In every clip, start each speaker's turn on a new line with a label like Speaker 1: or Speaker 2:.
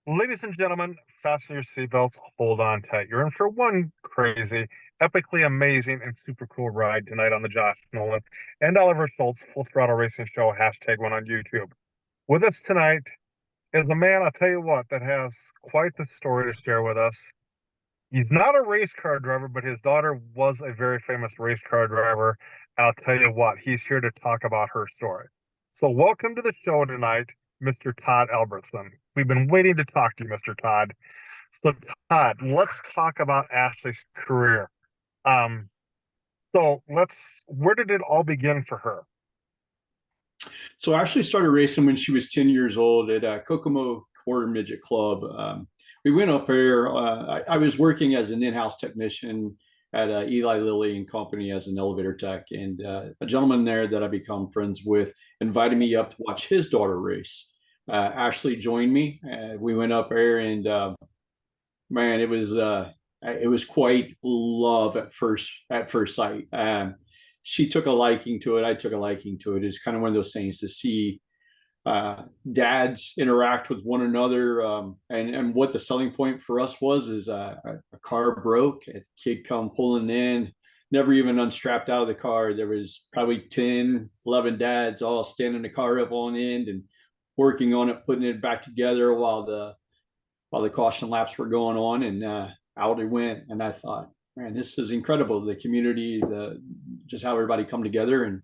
Speaker 1: Ladies and gentlemen, fasten your seatbelts, hold on tight. You're in for one crazy, epically amazing, and super cool ride tonight on the Josh Nolan and Oliver Schultz Full Throttle Racing Show, #1 on YouTube. With us tonight is a man, I'll tell you what, that has quite the story to share with us. He's not a race car driver, but his daughter was a very famous race car driver. And I'll tell you what, he's here to talk about her story. So, welcome to the show tonight, Mr. Todd Albertson. We've been waiting to talk to you, Mr. Todd. So, Todd, let's talk about Ashley's career. Um, where did it all begin for her?
Speaker 2: So I actually started racing when she was 10 years old at Kokomo Quarter Midget Club. We went up there. I was working as an in-house technician at Eli Lilly and Company as an elevator tech, and a gentleman there that I become friends with invited me up to watch his daughter race. Ashley joined me. We went up there, and man, it was quite love at first sight. She took a liking to it. I took a liking to it. It's kind of one of those things to see dads interact with one another. And what the selling point for us was is a car broke, a kid come pulling in, never even unstrapped out of the car. There was probably 10, 11 dads all standing the car up on end and working on it, putting it back together while the caution laps were going on, and out it went. And I thought, man, this is incredible. The community, the just how everybody come together, and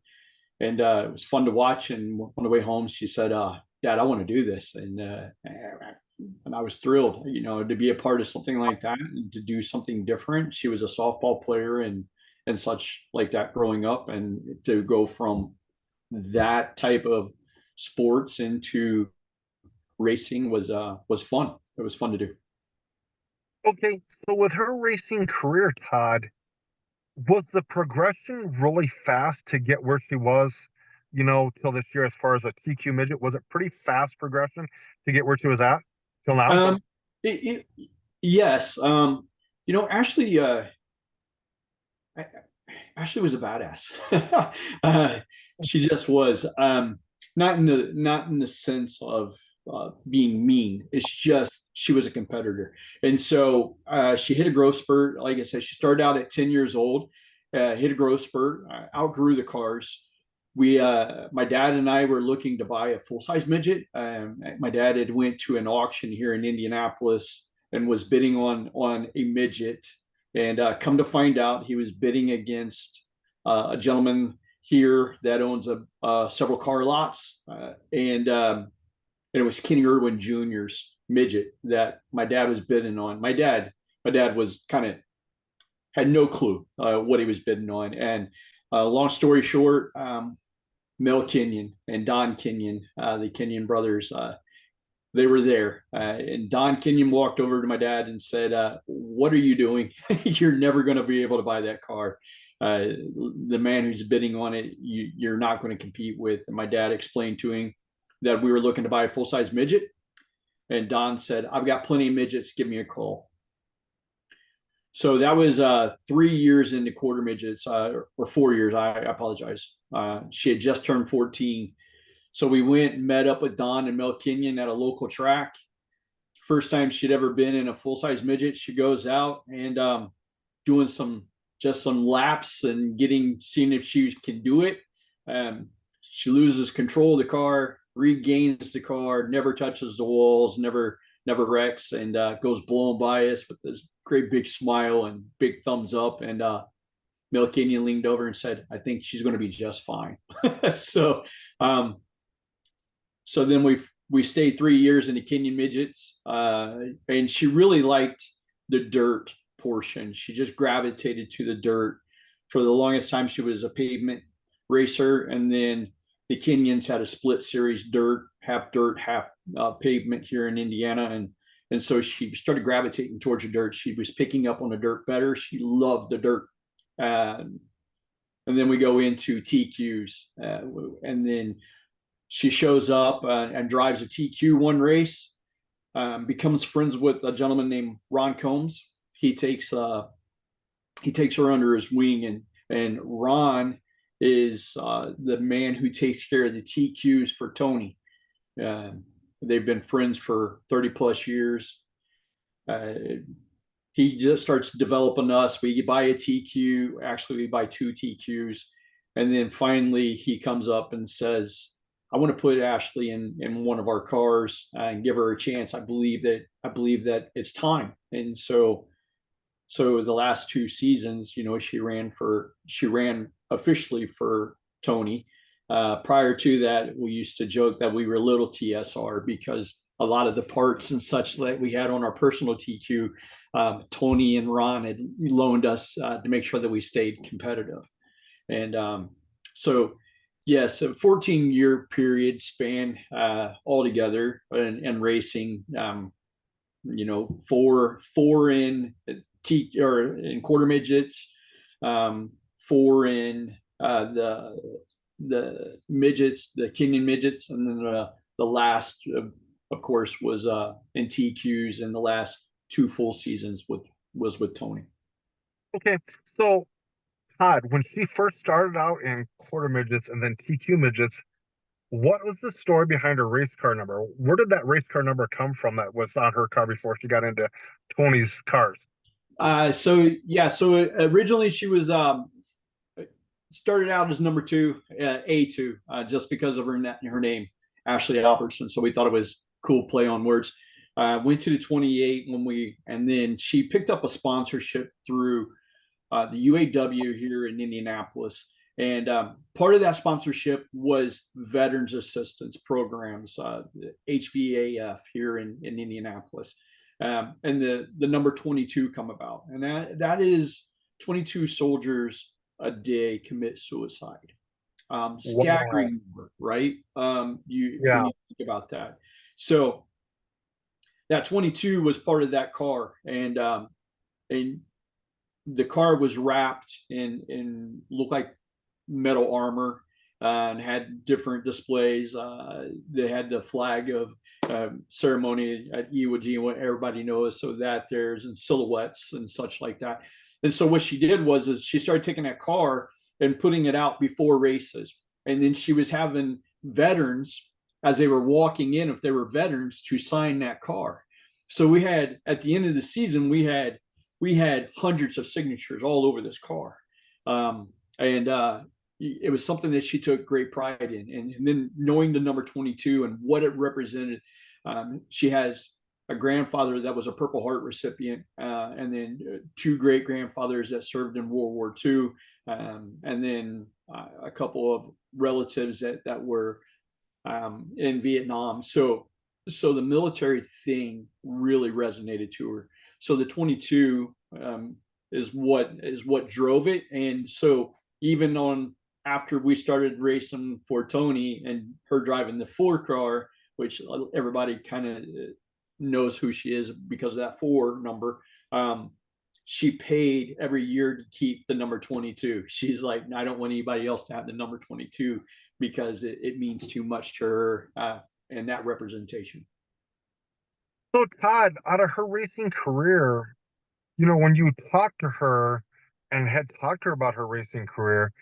Speaker 2: it was fun to watch. And on the way home, she said, "Dad, I want to do this," and I was thrilled, to be a part of something like that and to do something different. She was a softball player and such like that growing up, and to go from that type of sports into racing was fun. It was fun to do.
Speaker 1: Okay, so with her racing career, Todd, was the progression really fast to get where she was, till this year as far as a TQ midget? Was it pretty fast progression to get where she was at till now?
Speaker 2: Um, yes. Ashley, Ashley was a badass. uh, she just was. Not in the sense of being mean. It's just she was a competitor, and so she hit a growth spurt. Like I said, she started out at 10 years old, hit a growth spurt, outgrew the cars. My dad and I were looking to buy a full size midget. My dad had went to an auction here in Indianapolis and was bidding on a midget, and come to find out, he was bidding against a gentleman here that owns several car lots, and it was Kenny Irwin Jr.'s midget that my dad was bidding on. My dad was kind of had no clue what he was bidding on, and long story short, Mel Kenyon and Don Kenyon, the Kenyon brothers, they were there. And Don Kenyon walked over to my dad and said, "What are you doing? You're never going to be able to buy that car. The man who's bidding on it, you're not going to compete with." And my dad explained to him that we were looking to buy a full size midget. And Don said, "I've got plenty of midgets. Give me a call." So that was 3 years into quarter midgets, or 4 years. I apologize. She had just turned 14. So we went and met up with Don and Mel Kenyon at a local track. First time she'd ever been in a full size midget. She goes out and doing some laps and seeing if she can do it. She loses control of the car, regains the car, never touches the walls, never wrecks, and goes blowing by us with this great big smile and big thumbs up. And Mel Kenyon leaned over and said, "I think she's going to be just fine." so um, so then we stayed 3 years in the Kenyon midgets, and she really liked the dirt portion. She just gravitated to the dirt. For the longest time, she was a pavement racer, and then the Kenyons had a split series, dirt, half pavement here in Indiana, and so she started gravitating towards the dirt. She was picking up on the dirt better. She loved the dirt. And then we go into TQs, and then she shows up and drives a TQ one race, becomes friends with a gentleman named Ron Combs. He takes her under his wing, and Ron is the man who takes care of the TQs for Tony. They've been friends for 30 plus years. Uh, he just starts developing us. We buy a TQ. Actually, we buy two TQs. And then finally, he comes up and says, I want to put Ashley in one of our cars and give her a chance. I believe that it's time. And so the last two seasons, she ran officially for Tony. Prior to that, we used to joke that we were little TSR because a lot of the parts and such that we had on our personal TQ, Tony and Ron had loaned us to make sure that we stayed competitive. And so, yes, a 14-year period span altogether and racing. Four in in quarter midgets, four in the midgets, the Kenyan midgets, and then the last, of course, was in TQs, and the last two full seasons was with Tony.
Speaker 1: Okay, so Todd, when she first started out in quarter midgets and then TQ midgets, what was the story behind her race car number? Where did that race car number come from that was on her car before she got into Tony's cars?
Speaker 2: So originally she was started out as number two, A2, just because of her name, Ashley Albertson. So we thought it was cool play on words. Went to the 28 and then she picked up a sponsorship through the UAW here in Indianapolis. And part of that sponsorship was Veterans Assistance Programs, HVAF here in Indianapolis. And the number 22 come about. And that is 22 soldiers a day commit suicide.
Speaker 1: Wow.
Speaker 2: Staggering number, right? When
Speaker 1: Yeah.
Speaker 2: you think about that. So that 22 was part of that car. And the car was wrapped in looked like metal armor and had different displays. They had the flag of ceremony at Iwo Jima, what everybody knows. So that there's and silhouettes and such like that. And so what she did is she started taking that car and putting it out before races. And then she was having veterans as they were walking in, if they were veterans, to sign that car. So we had at the end of the season, we had hundreds of signatures all over this car. And it was something that she took great pride in. And then knowing the number 22 and what it represented, she has a grandfather that was a Purple Heart recipient, and then two great grandfathers that served in World War II, and then a couple of relatives that were in Vietnam. So the military thing really resonated to her. So the 22 is what drove it. And so even on after we started racing for Tony and her driving the 4 car, which everybody kind of knows who she is because of that 4 number, she paid every year to keep the number 22. She's like, I don't want anybody else to have the number 22 because it means too much to her and that representation.
Speaker 1: So Todd, out of her racing career, when you talked to her and had talked to her about her racing career,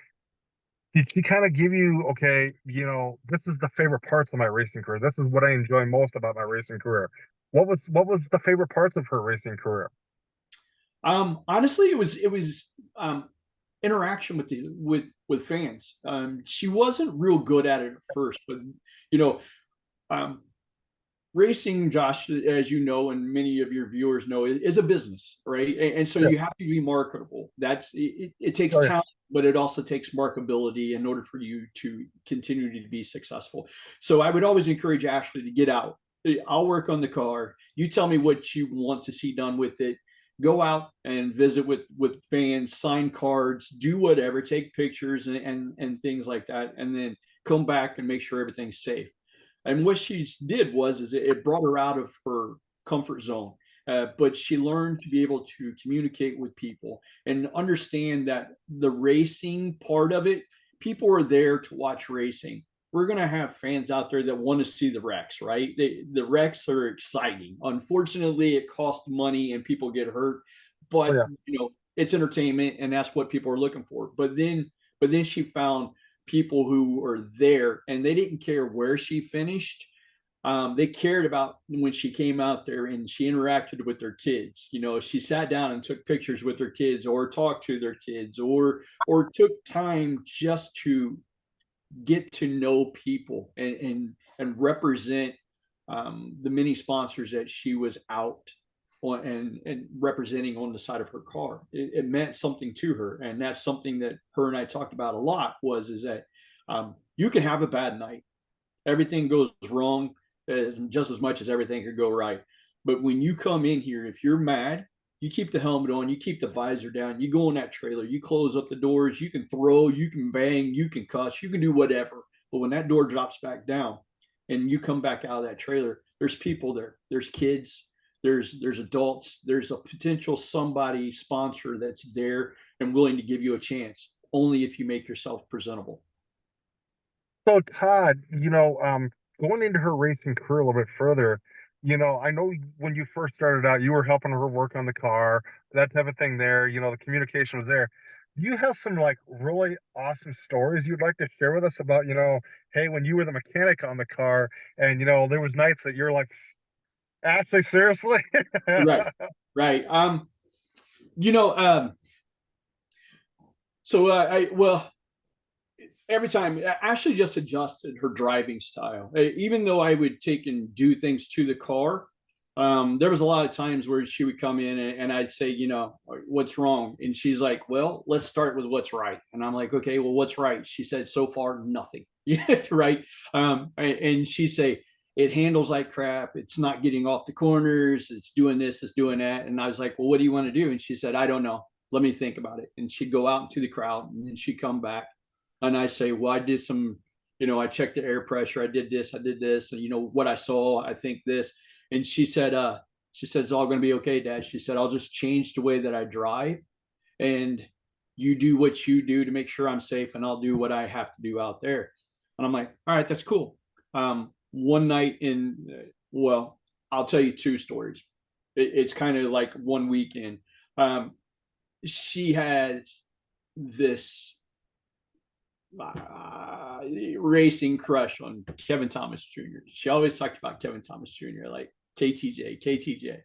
Speaker 1: did she kind of give you, okay, this is the favorite parts of my racing career. This is what I enjoy most about my racing career. What was the favorite parts of her racing career?
Speaker 2: Honestly, it was interaction with fans. She wasn't real good at it at first, but you know, um, racing, Josh, as you know, and many of your viewers know, is a business, right? And so
Speaker 1: Yeah.
Speaker 2: you have to be marketable. It takes
Speaker 1: Oh, yeah.
Speaker 2: talent, but it also takes markability in order for you to continue to be successful. So I would always encourage Ashley to get out. I'll work on the car. You tell me what you want to see done with it. Go out and visit with fans, sign cards, do whatever, take pictures and things like that, and then come back and make sure everything's safe. And what she did is it brought her out of her comfort zone. But she learned to be able to communicate with people and understand that the racing part of it, people are there to watch racing. We're going to have fans out there that want to see the wrecks, right? The wrecks are exciting. Unfortunately, it costs money and people get hurt,
Speaker 1: Oh,
Speaker 2: but
Speaker 1: yeah.
Speaker 2: it's entertainment and that's what people are looking for. But then she found people who are there and they didn't care where she finished. They cared about when she came out there and she interacted with their kids. You know, she sat down and took pictures with their kids, or talked to their kids, or took time just to get to know people and represent the many sponsors that she was out on and representing on the side of her car. It meant something to her, and that's something that her and I talked about a lot. Was is that you can have a bad night, everything goes wrong just as much as everything could go right. But when you come in here, if you're mad, you keep the helmet on, you keep the visor down, you go in that trailer, you close up the doors, you can throw, you can bang, you can cuss, you can do whatever. But when that door drops back down and you come back out of that trailer, there's people there, there's kids, there's adults, there's a potential somebody sponsor that's there and willing to give you a chance, only if you make yourself presentable.
Speaker 1: So Todd, going into her racing career a little bit further, I know when you first started out, you were helping her work on the car, that type of thing there, the communication was there. Do you have some like really awesome stories you'd like to share with us about, hey, when you were the mechanic on the car and there was nights that you're like, Ashley, seriously?
Speaker 2: Right, right. You know, so I well, every time Ashley just adjusted her driving style. Even though I would take and do things to the car, there was a lot of times where she would come in and I'd say, what's wrong? And she's like, well, let's start with what's right. And I'm like, okay, well, what's right? She said, so far, nothing. Right. And she'd say, it handles like crap. It's not getting off the corners. It's doing this, it's doing that. And I was like, well, what do you want to do? And she said, I don't know. Let me think about it. And she'd go out into the crowd and then she'd come back and I say, well, I did some, I checked the air pressure. I did this. And what I saw, I think this. And she said, it's all going to be okay, Dad. She said, I'll just change the way that I drive and you do what you do to make sure I'm safe and I'll do what I have to do out there. And I'm like, all right, that's cool. One night well, I'll tell you two stories. It's kind of like one weekend. She has this racing crush on Kevin Thomas Jr. She always talked about Kevin Thomas Jr. like KTJ.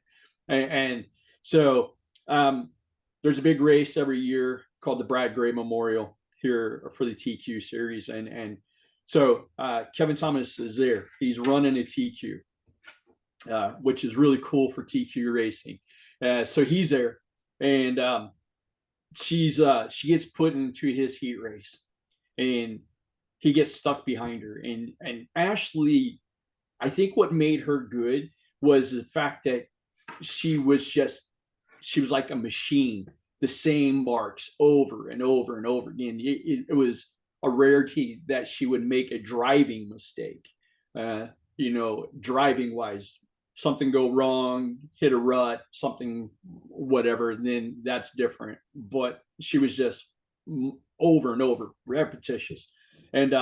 Speaker 2: And so there's a big race every year called the Brad Gray Memorial here for the TQ series. And so Kevin Thomas is there. He's running a TQ, which is really cool for TQ racing. So he's there. And she gets put into his heat race and he gets stuck behind her. And Ashley, I think what made her good was the fact that she was like a machine, the same marks over and over and over again. It was a rarity that she would make a driving mistake, driving wise, something go wrong, hit a rut, something, whatever, then that's different. But she was just over and over, repetitious. And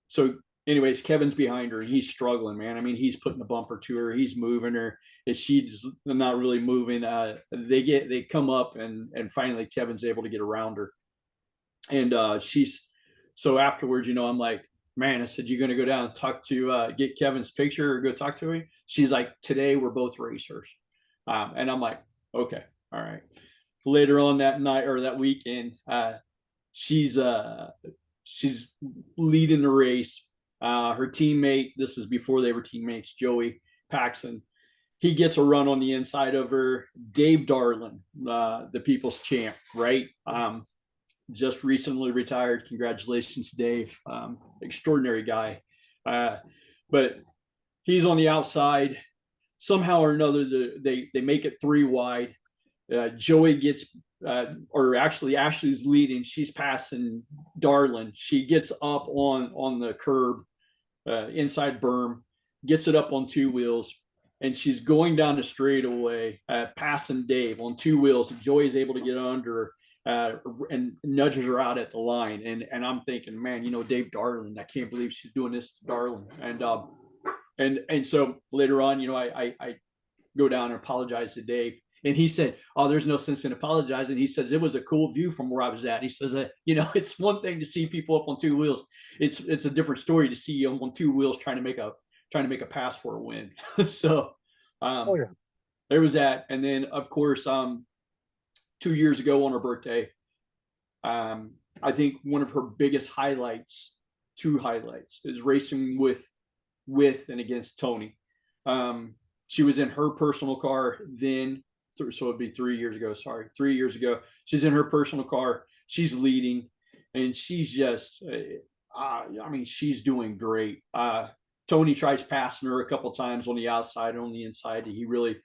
Speaker 2: so anyways, Kevin's behind her and he's struggling, man. I mean, he's putting the bumper to her, he's moving her, and she's not really moving. They come up and finally Kevin's able to get around her. And so afterwards, I'm like, man, I said, you gonna go down and talk to get Kevin's picture or go talk to him? She's like, today we're both racers. And I'm like, okay, all right. Later on that night or that weekend, she's leading the race. Her teammate, this is before they were teammates, Joey Paxson, he gets a run on the inside of her. Dave Darlin, the people's champ, right? Just recently retired. Congratulations, Dave. Extraordinary guy. But he's on the outside. Somehow or another, they make it three wide. Joey gets, or actually Ashley's leading. She's passing Darlin. She gets up on the curb, inside berm, gets it up on two wheels, and she's going down the straightaway, passing Dave on two wheels. And Joey's able to get under her. And nudges her out at the line, and I'm thinking, man, Dave Darlin, I can't believe she's doing this to Darlin. And so later on, I go down and apologize to Dave, and he said, oh, there's no sense in apologizing. He says it was a cool view from where I was at. He says that it's one thing to see people up on two wheels, it's a different story to see them on two wheels trying to make a trying to make a pass for a win. So
Speaker 1: Oh
Speaker 2: um,
Speaker 1: yeah.
Speaker 2: there was that, and then of course 2 years ago on her birthday, um, I think one of her biggest highlights, two highlights, is racing with and against Tony. She was in her personal car then, so it'd be 3 years ago. Sorry, 3 years ago. She's in her personal car. She's leading, and she's just, I mean, she's doing great. Tony tries passing her a couple times on the outside and on the inside. He really,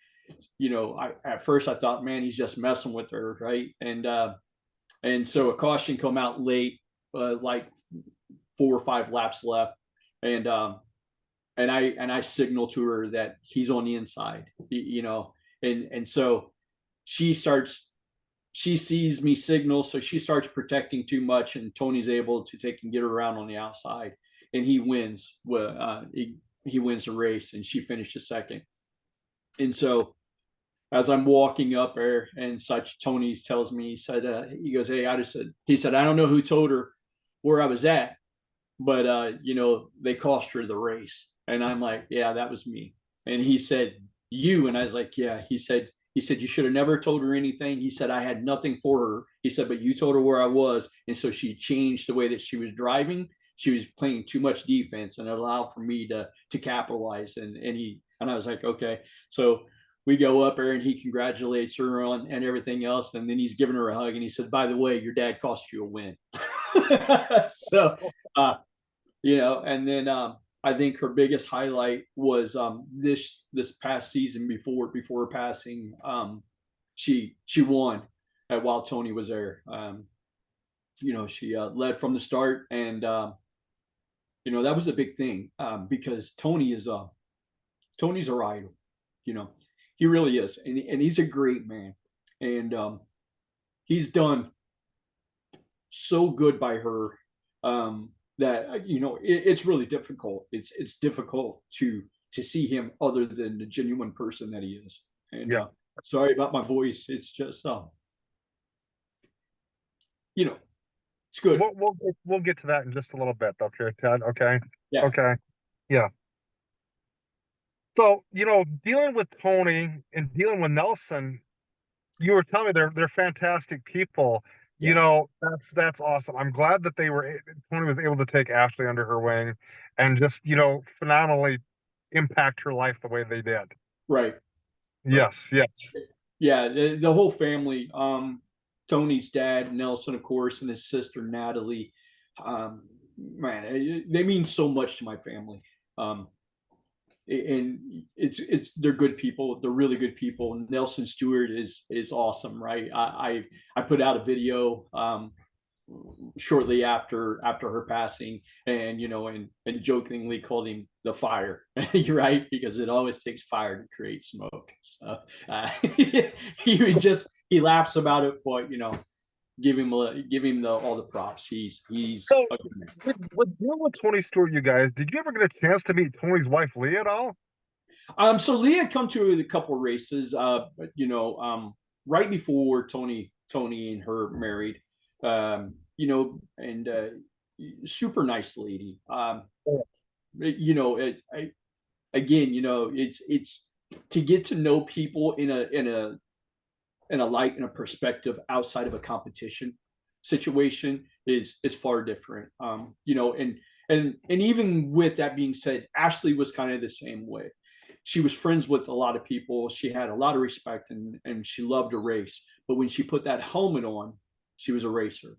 Speaker 2: at first I thought, man, he's just messing with her, right? And so a caution come out late, like 4 or 5 laps left, and I signal to her that he's on the inside, and so she starts. She sees me signal, so she starts protecting too much, and Tony's able to take and get her around on the outside, and he wins. He wins the race, and she finishes second. And so as I'm walking up there and such, Tony tells me, he goes, hey, he said, I don't know who told her where I was at, but they cost her the race. And I'm like, yeah, that was me. And he said, you? And I was like, yeah. He said, you should have never told her anything. He said, I had nothing for her. He said, but you told her where I was. And so she changed the way that she was driving. She was playing too much defense, and it allowed for me to capitalize. And I was like, okay. So we go up there, and he congratulates her on and everything else. And then he's giving her a hug, and he said, by the way, your dad cost you a win. So, and then I think her biggest highlight was this past season before passing. She won while Tony was there. She led from the start, and that was a big thing because Tony's our idol. He really is, and he's a great man, and he's done so good by her. That it's really difficult. It's difficult to see him other than the genuine person that he is. And
Speaker 1: Yeah.
Speaker 2: Sorry about my voice. It's just it's good.
Speaker 1: We'll get to that in just a little bit, okay, Todd? Okay.
Speaker 2: Yeah.
Speaker 1: Okay. Yeah. So, dealing with Tony and dealing with Nelson, you were telling me they're fantastic people.
Speaker 2: Yeah.
Speaker 1: That's awesome. I'm glad that Tony was able to take Ashley under her wing and just, phenomenally impact her life the way they did.
Speaker 2: Right. Right.
Speaker 1: Yes, yes.
Speaker 2: Yeah. The whole family. Tony's dad, Nelson, of course, and his sister Natalie. Man, they mean so much to my family. And they're good people. They're really good people. Nelson Stewart is awesome, right? I put out a video shortly after her passing, and and jokingly called him the fire. You're right, because it always takes fire to create smoke. So he laughs about it, but give him all the props. He's
Speaker 1: So,
Speaker 2: a good man.
Speaker 1: with dealing with Tony Stewart, you guys, did you ever get a chance to meet Tony's wife, Leah, at all?
Speaker 2: So Leah had come to a couple of races, but right before Tony and her married, and super nice lady. Again, it's to get to know people in a light and a perspective outside of a competition situation is far different. And even with that being said, Ashley was kind of the same way. She was friends with a lot of people. She had a lot of respect, and she loved to race. But when she put that helmet on, she was a racer.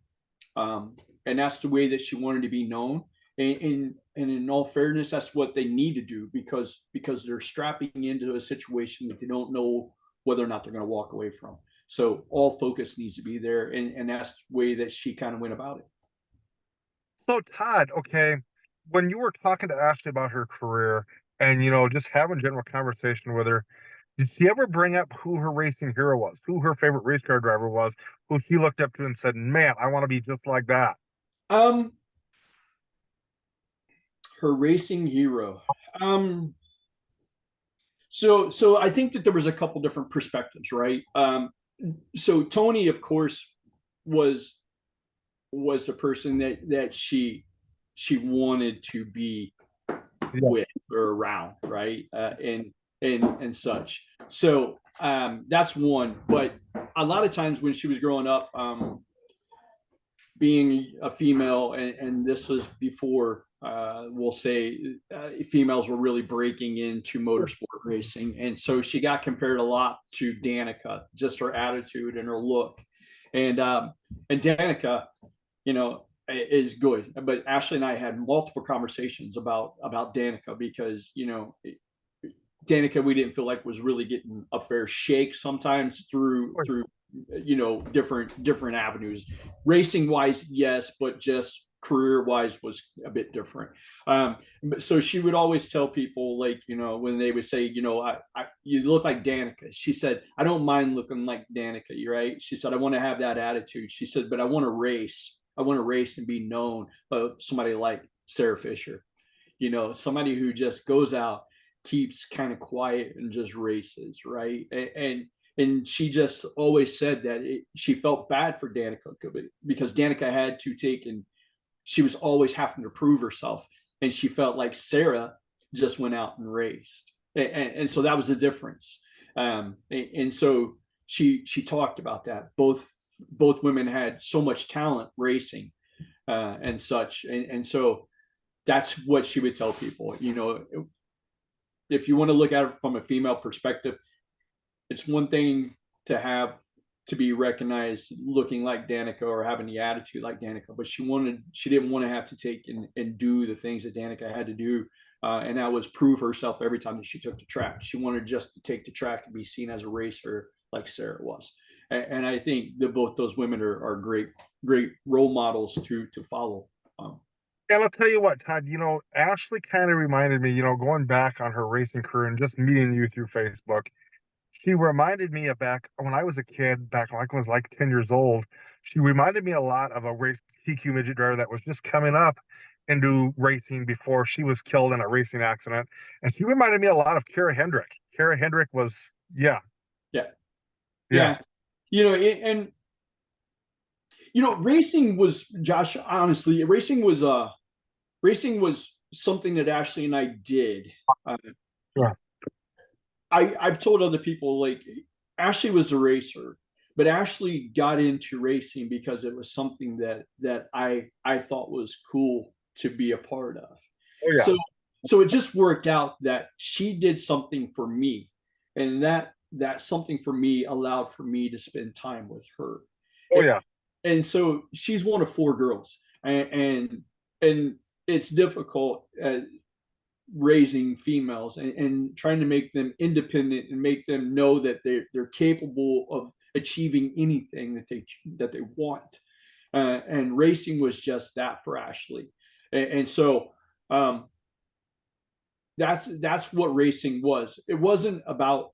Speaker 2: And that's the way that she wanted to be known. And in all fairness, that's what they need to do, because they're strapping into a situation that they don't know whether or not they're going to walk away from. So all focus needs to be there, and that's the way that she kind of went about it.
Speaker 1: So, Todd, okay, when you were talking to Ashley about her career and, just having general conversation with her, did she ever bring up who her racing hero was, who her favorite race car driver was, who she looked up to and said, man, I want to be just like that?
Speaker 2: Um, her racing hero. Um, so I think that there was a couple different perspectives, right? So Tony, of course, was the person that she wanted to be
Speaker 1: Yeah.
Speaker 2: with. her around, right? And such. So that's one. But a lot of times when she was growing up, being a female, and this was before, we'll say, females were really breaking into motorsport racing, and so she got compared a lot to Danica, just her attitude and her look, and Danica, is good. But Ashley and I had multiple conversations about Danica, because Danica, we didn't feel like was really getting a fair shake sometimes through different avenues. Racing wise, yes, but just career wise was a bit different. So she would always tell people, like, when they would say, you look like Danica. She said, I don't mind looking like Danica, right? She said, I want to have that attitude. She said, but I want to race. I want to race and be known by somebody like Sarah Fisher, somebody who just goes out, keeps kind of quiet, and just races, right? And she just always said that she felt bad for Danica, because Danica had to take, and she was always having to prove herself, and she felt like Sarah just went out and raced, and so that was the difference. And so she talked about that. Both women had so much talent racing, and such, and so that's what she would tell people. If you want to look at it from a female perspective, it's one thing to be recognized looking like Danica or having the attitude like Danica, but she didn't want to have to take and do the things that Danica had to do, and that was prove herself every time that she took the track. She wanted just to take the track and be seen as a racer like Sarah was, and I think that both those women are great role models to follow.
Speaker 1: And I'll tell you what, Todd, Ashley kind of reminded me, going back on her racing career and just meeting you through Facebook, she reminded me of back when I was a kid, back when I was like 10 years old. She reminded me a lot of a race TQ midget driver that was just coming up into racing before she was killed in a racing accident. And she reminded me a lot of Kara Hendrick. Kara Hendrick was, yeah,
Speaker 2: Yeah,
Speaker 1: yeah.
Speaker 2: yeah. And racing was, Josh, honestly, racing was something that Ashley and I did. Uh,
Speaker 1: Sure.
Speaker 2: I've told other people, like, Ashley was a racer, but Ashley got into racing because it was something that I thought was cool to be a part of.
Speaker 1: Oh, yeah.
Speaker 2: So it just worked out that she did something for me, and that something for me allowed for me to spend time with her.
Speaker 1: Oh, yeah.
Speaker 2: And so she's one of four girls, and it's difficult raising females, and trying to make them independent and make them know that they're capable of achieving anything that they want. And racing was just that for Ashley, and so that's what racing was. It wasn't about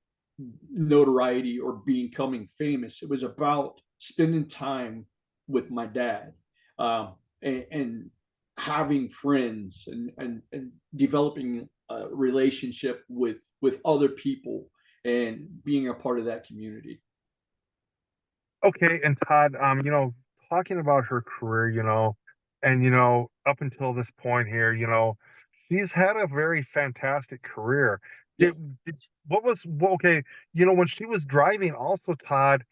Speaker 2: notoriety or becoming famous. It was about spending time with my dad, and having friends, and developing a relationship with other people, and being a part of that community.
Speaker 1: Okay, and Todd, talking about her career, and up until this point here, she's had a very fantastic career.
Speaker 2: Yeah.
Speaker 1: What was well, okay, when she was driving, also, Todd,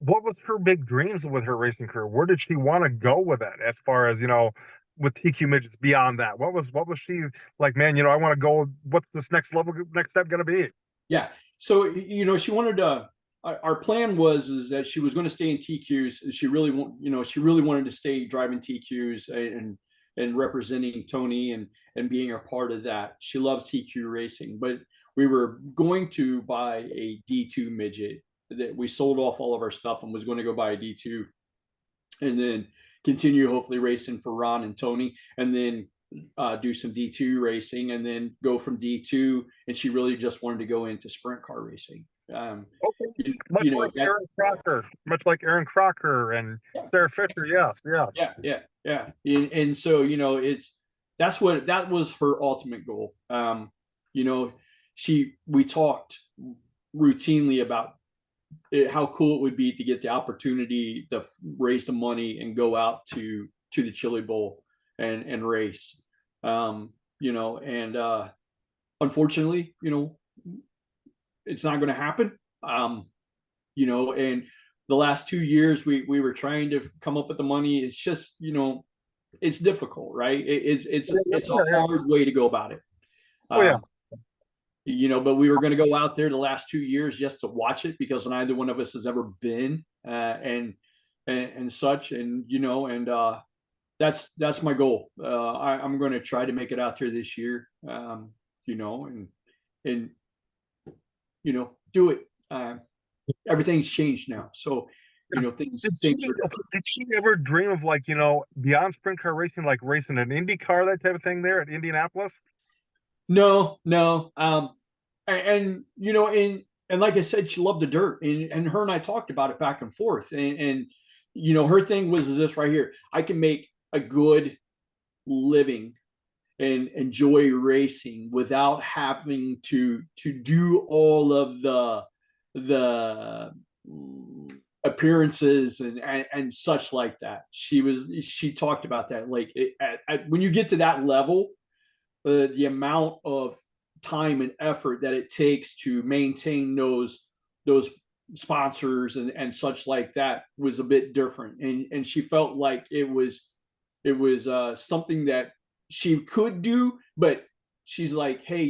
Speaker 1: what was her big dreams with her racing career? Where did she want to go with it, as far as with TQ midgets beyond that? What was she like? Man, I want to go. What's this next step going to be?
Speaker 2: Yeah. So she wanted to. Our plan is that she was going to stay in TQs. She really wanted to stay driving TQs, and representing Tony, and being a part of that. She loves TQ racing, but we were going to buy a D2 midget. That we sold off all of our stuff and was going to go buy a D2, and then continue hopefully racing for Ron and Tony, and then do some D2 racing, and then go from D2. And she really just wanted to go into sprint car racing.
Speaker 1: Okay.
Speaker 2: You,
Speaker 1: Much
Speaker 2: you know
Speaker 1: like
Speaker 2: that,
Speaker 1: Aaron Crocker, much like Aaron Crocker and
Speaker 2: yeah,
Speaker 1: Sarah Fisher. Yes, yes.
Speaker 2: yeah. And so that was her ultimate goal. You know, we talked routinely about how cool it would be to get the opportunity to raise the money and go out to the Chili Bowl and race. And unfortunately, it's not going to happen. Um, and the last 2 years we were trying to come up with the money. It's just, it's difficult, right? It's a
Speaker 1: Yeah, yeah.
Speaker 2: hard way to go about it.
Speaker 1: Oh yeah.
Speaker 2: Um, but we were going to go out there the last 2 years just to watch it because neither one of us has ever been, and such, and that's my goal. I'm going to try to make it out there this year, and do it. Everything's changed now, so
Speaker 1: Yeah.
Speaker 2: things are different.
Speaker 1: Did she ever dream of, like, beyond sprint car racing, like racing an Indy car, that type of thing there at Indianapolis?
Speaker 2: No, no. And like I said, she loved the dirt, and her and I talked about it back and forth, and her thing was this right here: I can make a good living and enjoy racing without having to do all of the appearances and such like that. She talked about that, like when you get to that level, the amount of time and effort that it takes to maintain those sponsors and such like that was a bit different, and she felt like it was something that she could do, but she's like, hey,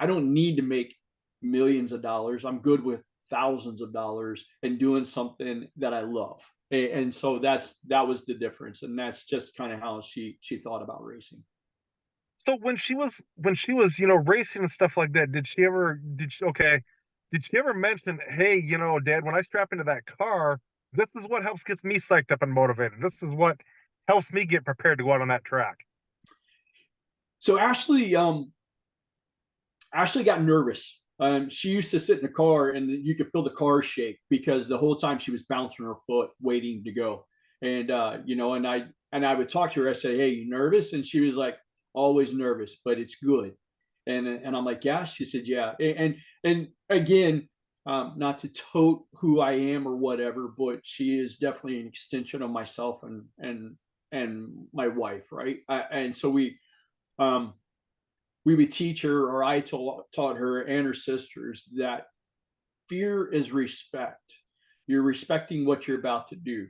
Speaker 2: I don't need to make millions of dollars. I'm good with thousands of dollars and doing something that I love. And so that was the difference, and that's just kind of how she thought about racing.
Speaker 1: So when she was racing and stuff like that, did she ever mention, hey, Dad, when I strap into that car, this is what helps gets me psyched up and motivated. This is what helps me get prepared to go out on that track.
Speaker 2: So Ashley got nervous. She used to sit in the car and you could feel the car shake because the whole time she was bouncing her foot, waiting to go. And I would talk to her. I say, "Hey, you nervous?" And she was like, "Always nervous, but it's good." And I'm like, "Yeah." She said, "Yeah." And again, not to tote who I am or whatever, but she is definitely an extension of myself and my wife, right? And so um, we would teach her, or I taught her and her sisters, that fear is respect. You're respecting what you're about to do.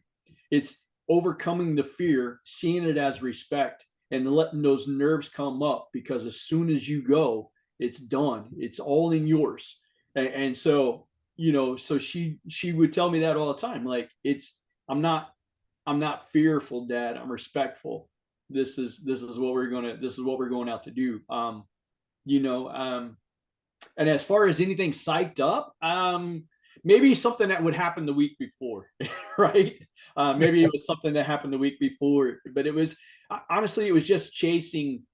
Speaker 2: It's overcoming the fear, seeing it as respect, and letting those nerves come up, because as soon as you go, it's done. It's all in yours. And so, so she would tell me that all the time. Like, I'm not I'm not fearful, Dad. I'm respectful. This is what we're going out to do. You know, and as far as anything psyched up, maybe something that would happen the week before, right? Maybe it was something that happened the week before, but it was honestly, it was just chasing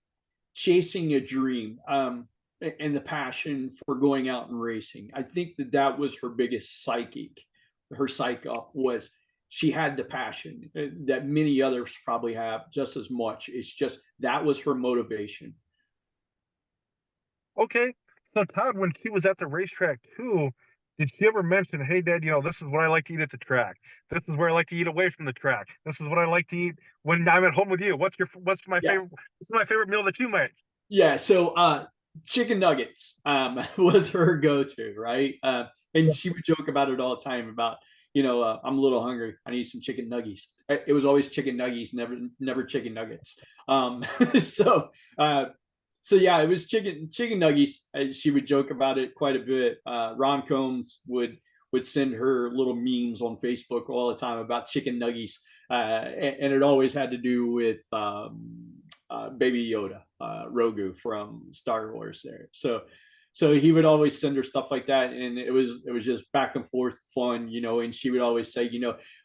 Speaker 2: a dream, and the passion for going out and racing. I think that was her biggest her psych up was she had the passion that many others probably have just as much. It's just that was her motivation.
Speaker 1: Okay. So Todd, when she was at the racetrack too, did she ever mention, hey, Dad, this is what I like to eat at the track. This is where I like to eat away from the track. This is what I like to eat when I'm at home with you. What's my
Speaker 2: Yeah,
Speaker 1: favorite? What's my favorite meal that you make?
Speaker 2: yeah. So chicken nuggets was her go-to, right? And she would joke about it all the time about, I'm a little hungry. I need some chicken nuggets. It was always chicken nuggets, never chicken nuggets. So uh, so yeah, it was chicken nuggets. She would joke about it quite a bit. Ron Combs would send her little memes on Facebook all the time about chicken nuggets, and it always had to do with Baby Yoda, Rogu from Star Wars. There, so he would always send her stuff like that, and it was just back and forth fun, And she would always say,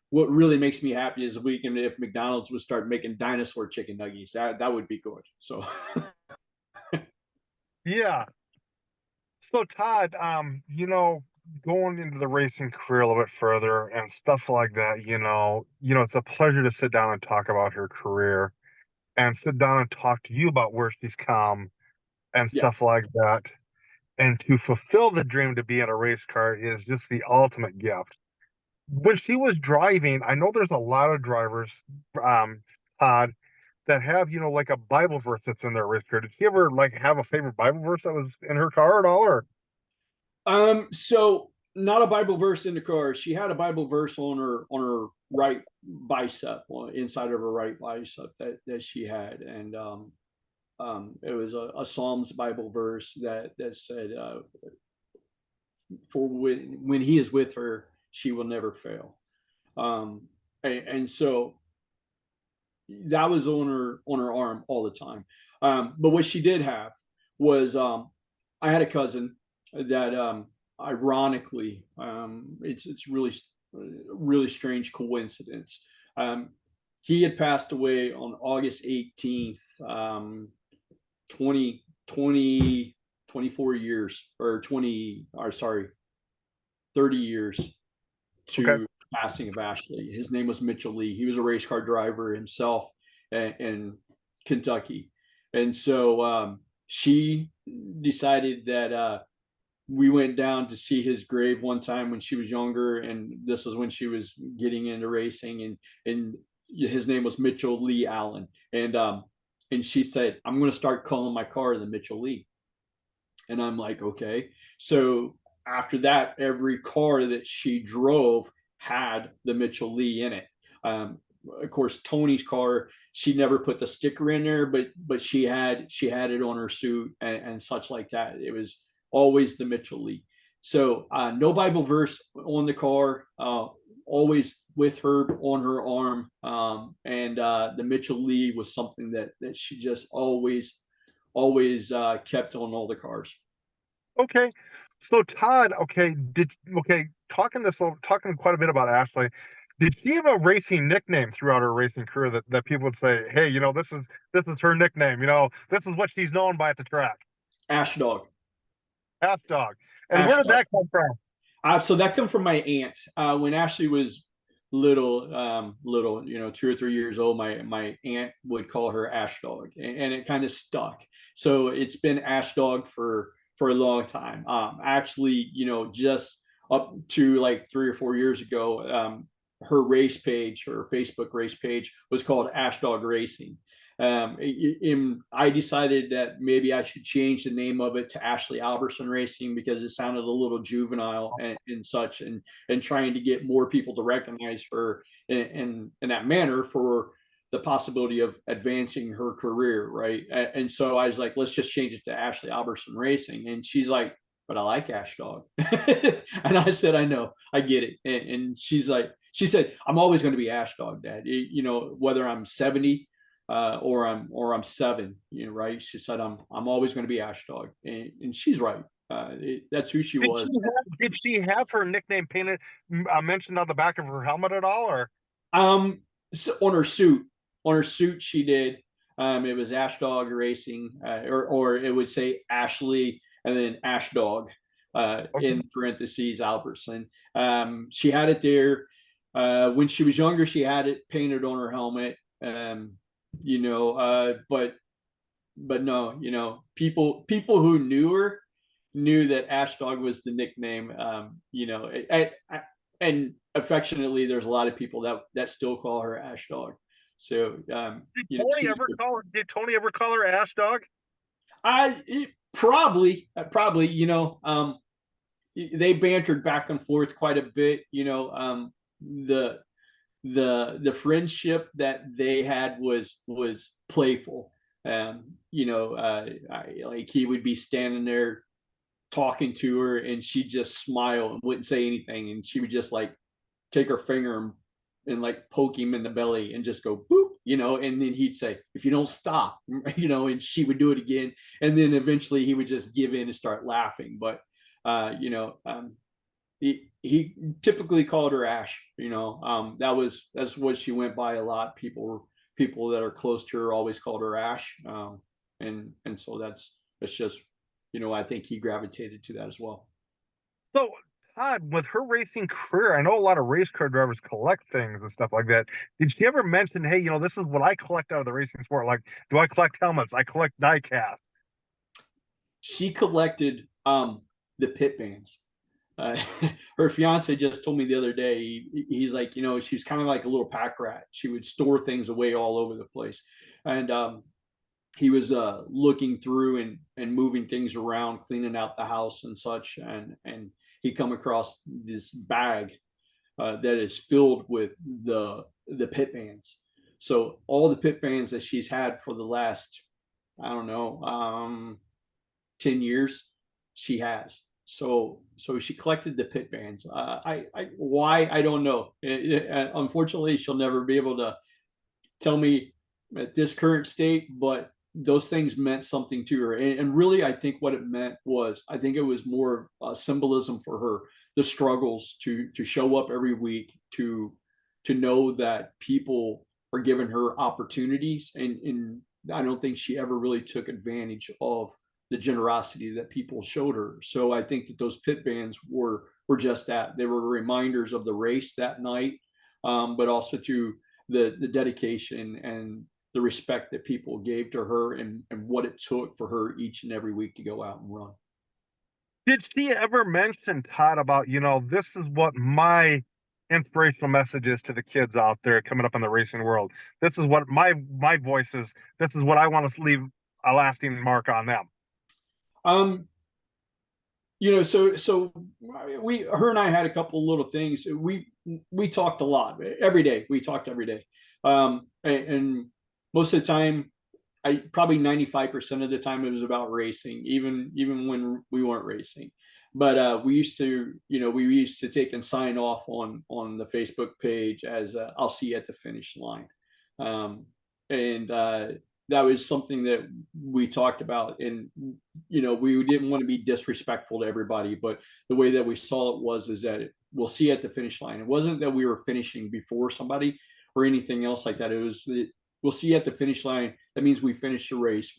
Speaker 2: what really makes me happy is a weekend if McDonald's would start making dinosaur chicken nuggets. That would be good. So
Speaker 1: Yeah. So Todd, going into the racing career a little bit further and stuff like that, it's a pleasure to sit down and talk about her career and sit down and talk to you about where she's come and
Speaker 2: yeah.
Speaker 1: stuff like that. And to fulfill the dream to be in a race car is just the ultimate gift. When she was driving, I know there's a lot of drivers, Todd, that have, like a Bible verse that's in their race car. Did she ever like have a favorite Bible verse that was in her car at all, or?
Speaker 2: So not a Bible verse in the car. She had a Bible verse on her right bicep, inside of her right bicep that she had, and it was a Psalms Bible verse that said, "For when He is with her, she will never fail." And so that was on her arm all the time. But what she did have was, I had a cousin that, ironically, it's really strange coincidence. Um, he had passed away on August 18th, 20 20 24 years, or 20, or sorry, 30 years
Speaker 1: Okay.
Speaker 2: to passing of Ashley. His name was Mitchell Lee. He was a race car driver himself in Kentucky. And so, she decided that, we went down to see his grave one time when she was younger, and this was when she was getting into racing, and his name was Mitchell Lee Allen, and she said, "I'm going to start calling my car the Mitchell Lee." And I'm like, okay. So after that, every car that she drove had the Mitchell Lee in it. Of course, Tony's car, she never put the sticker in there, but she had it on her suit, and such like that. It was always the Mitchell Lee. So, no Bible verse on the car, always with her on her arm, and the Mitchell Lee was something that she just always kept on all the cars.
Speaker 1: Okay. So Todd, talking quite a bit about Ashley. Did she have a racing nickname throughout her racing career that people would say, "Hey, this is her nickname. This is what she's known by at the track."
Speaker 2: Ash Dog.
Speaker 1: Ass dog. And where
Speaker 2: Ash
Speaker 1: did
Speaker 2: Dog.
Speaker 1: that come from?
Speaker 2: So that come from my aunt. When Ashley was little, 2 or 3 years old, my aunt would call her Ash Dog, and it kind of stuck. So it's been Ash Dog for a long time. Actually, just up to like 3 or 4 years ago, her race page, her Facebook race page, was called Ash Dog Racing. I decided that maybe I should change the name of it to Ashley Albertson Racing, because it sounded a little juvenile and such, and trying to get more people to recognize her in that manner, for the possibility of advancing her career, right? And so I was like, let's just change it to Ashley Albertson Racing, and she's like, but I like Ash Dog. And I said, I know, I get it. And she said, I'm always going to be Ash Dog, Dad. Whether I'm 70, or I'm 7, right? She said, I'm always going to be Ash Dog, and she's right. That's who she
Speaker 1: Did
Speaker 2: was.
Speaker 1: she have her nickname painted, mentioned on the back of her helmet at all, or?
Speaker 2: So on her suit, she did. It was Ash Dog Racing, or it would say Ashley and then Ash Dog,
Speaker 1: Okay.
Speaker 2: in parentheses Albertson. She had it there. When she was younger, she had it painted on her helmet. But no, people who knew her knew that Ash Dog was the nickname. And affectionately, there's a lot of people that still call her Ash Dog. So,
Speaker 1: Did Tony ever call her Ash Dog?
Speaker 2: probably, they bantered back and forth quite a bit. The friendship that they had was playful. Like, he would be standing there talking to her, and she'd just smile and wouldn't say anything, and she would just like take her finger and like poke him in the belly and just go boop, and then he'd say, if you don't stop, and she would do it again, and then eventually he would just give in and start laughing. But he typically called her Ash. That's what she went by a lot. People that are close to her always called her Ash, and so that's just, I think he gravitated to that as well.
Speaker 1: So, Todd, with her racing career, I know a lot of race car drivers collect things and stuff like that. Did she ever mention, hey, this is what I collect out of the racing sport? Like, do I collect helmets? I collect die casts.
Speaker 2: She collected the pit bands. Uh, Her fiance just told me the other day, he's like, she's kind of like a little pack rat. She would store things away all over the place. and he was looking through and moving things around, cleaning out the house and such, and he come across this bag that is filled with the pit bands. So all the pit bands that she's had for the last, I don't know, 10 years, she has. So she collected the pit bands. Why, I don't know. Unfortunately, she'll never be able to tell me at this current state, but those things meant something to her. And really, I think what it meant was, I think it was more symbolism for her, the struggles to show up every week, to know that people are giving her opportunities, and I don't think she ever really took advantage of the generosity that people showed her. So I think that those pit bands were just that. They were reminders of the race that night, but also to the dedication and the respect that people gave to her, and what it took for her each and every week to go out and run.
Speaker 1: Did she ever mention, Todd, about, this is what my inspirational message is to the kids out there coming up in the racing world? This is what my voice is. This is what I want to leave a lasting mark on them.
Speaker 2: Um, so we, her and I had a couple little things. We talked a lot every day. We talked every day, and most of the time, I probably 95% of the time it was about racing, even when we weren't racing. But we used to take and sign off on the Facebook page as "I'll see you at the finish line," and that was something that we talked about. And we didn't want to be disrespectful to everybody, but the way that we saw it was is that we'll see you at the finish line. It wasn't that we were finishing before somebody or anything else like that. It was we'll see you at the finish line. That means we finished the race.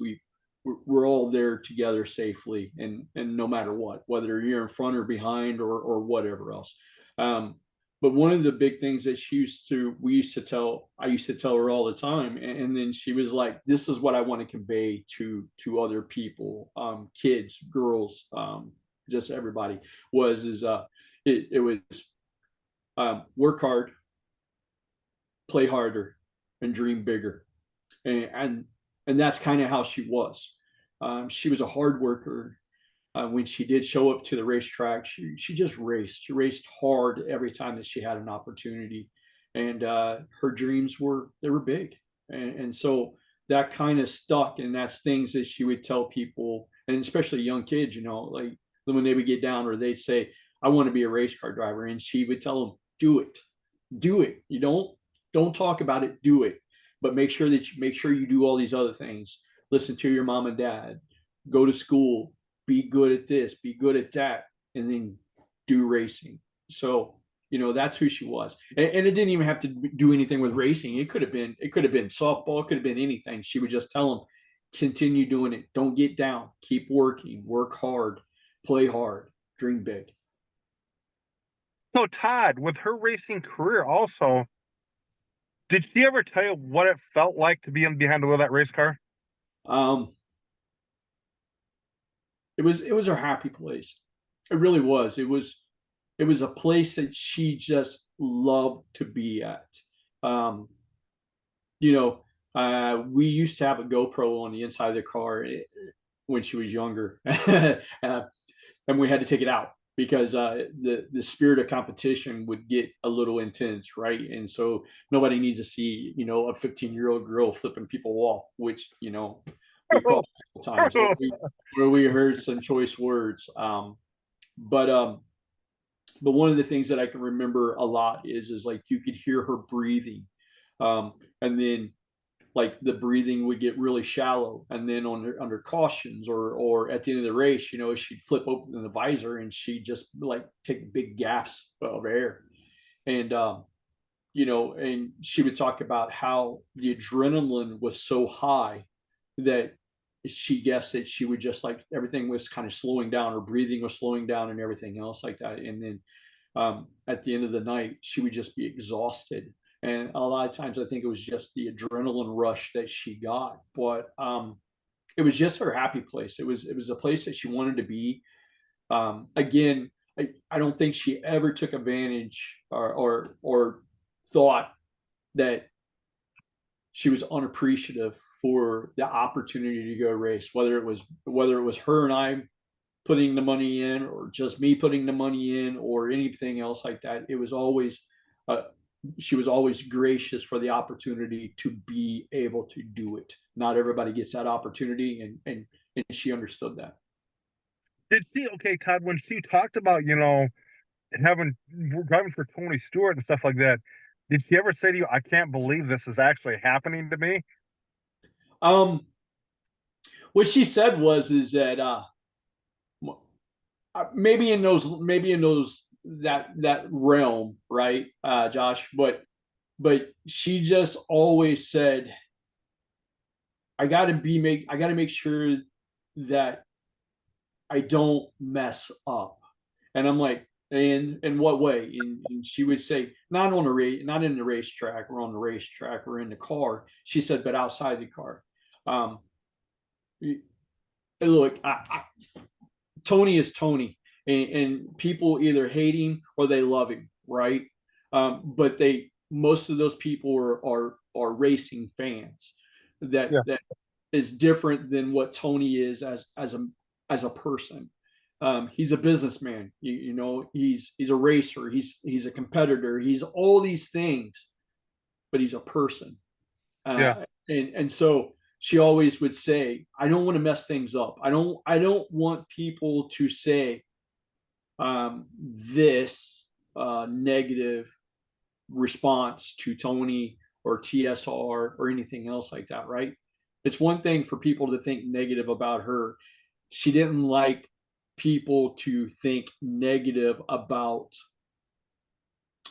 Speaker 2: We're all there together safely, and no matter what, whether you're in front or behind or whatever else. Um, but one of the big things that I used to tell her all the time, and then she was like, "This is what I want to convey to other people, kids, girls, just everybody." It was work hard, play harder, and dream bigger. And that's kind of how she was. She was a hard worker. When she did show up to the racetrack, she just raced. She raced hard every time that she had an opportunity, and her dreams were big, and so that kind of stuck. And that's things that she would tell people, and especially young kids. Like when they would get down, or they'd say, "I want to be a race car driver," and she would tell them, "Do it, do it. You don't talk about it. Do it." But make sure you do all these other things. Listen to your mom and dad. Go to school. Be good at this. Be good at that, and then do racing. So that's who she was, and it didn't even have to do anything with racing. It could have been softball. It could have been anything. She would just tell them, continue doing it. Don't get down. Keep working. Work hard. Play hard. Dream big.
Speaker 1: So, Todd, with her racing career also, did she ever tell you what it felt like to be behind the wheel of that race car?
Speaker 2: Um, it was her happy place. It really was. It was a place that she just loved to be at. Um, we used to have a GoPro on the inside of the car when she was younger, and we had to take it out because the spirit of competition would get a little intense, right? And so nobody needs to see a 15-year-old girl flipping people off, which we caught a couple times where we heard some choice words. But but one of the things that I can remember a lot is like you could hear her breathing, and then like the breathing would get really shallow, and then under cautions or at the end of the race, she'd flip open the visor and she'd just like take big gasps of air, and and she would talk about how the adrenaline was so high that she guessed that she would just like everything was kind of slowing down, her breathing was slowing down and everything else like that. And then at the end of the night, she would just be exhausted. And a lot of times, I think it was just the adrenaline rush that she got. But it was just her happy place. It was a place that she wanted to be. Again, I don't think she ever took advantage or thought that she was unappreciative for the opportunity to go race, whether it was her and I putting the money in, or just me putting the money in, or anything else like that. It was always uh, she was always gracious for the opportunity to be able to do it. Not everybody gets that opportunity, and she understood that.
Speaker 1: Did she, okay, Todd, when she talked about, having driving for Tony Stewart and stuff like that, did she ever say to you, I can't believe this is actually happening to me?
Speaker 2: Um, what she said was is that maybe in those that realm, right, Josh, but she just always said, I got to make sure that I don't mess up. And I'm like, in what way? And she would say, not on the race, not in the racetrack or on the racetrack or in the car. She said, but outside the car. Um, Look, Tony is Tony, and people either hate him or they love him, right? But they most of those people are racing fans.
Speaker 1: Yeah,
Speaker 2: That is different than what Tony is as a person. He's a businessman. You know, he's a racer. He's a competitor. He's all these things, but he's a person.
Speaker 1: yeah,
Speaker 2: And so she always would say, I don't want to mess things up. I don't want people to say this negative response to Tony or TSR or anything else like that, right? It's one thing for people to think negative about her. She didn't like people to think negative about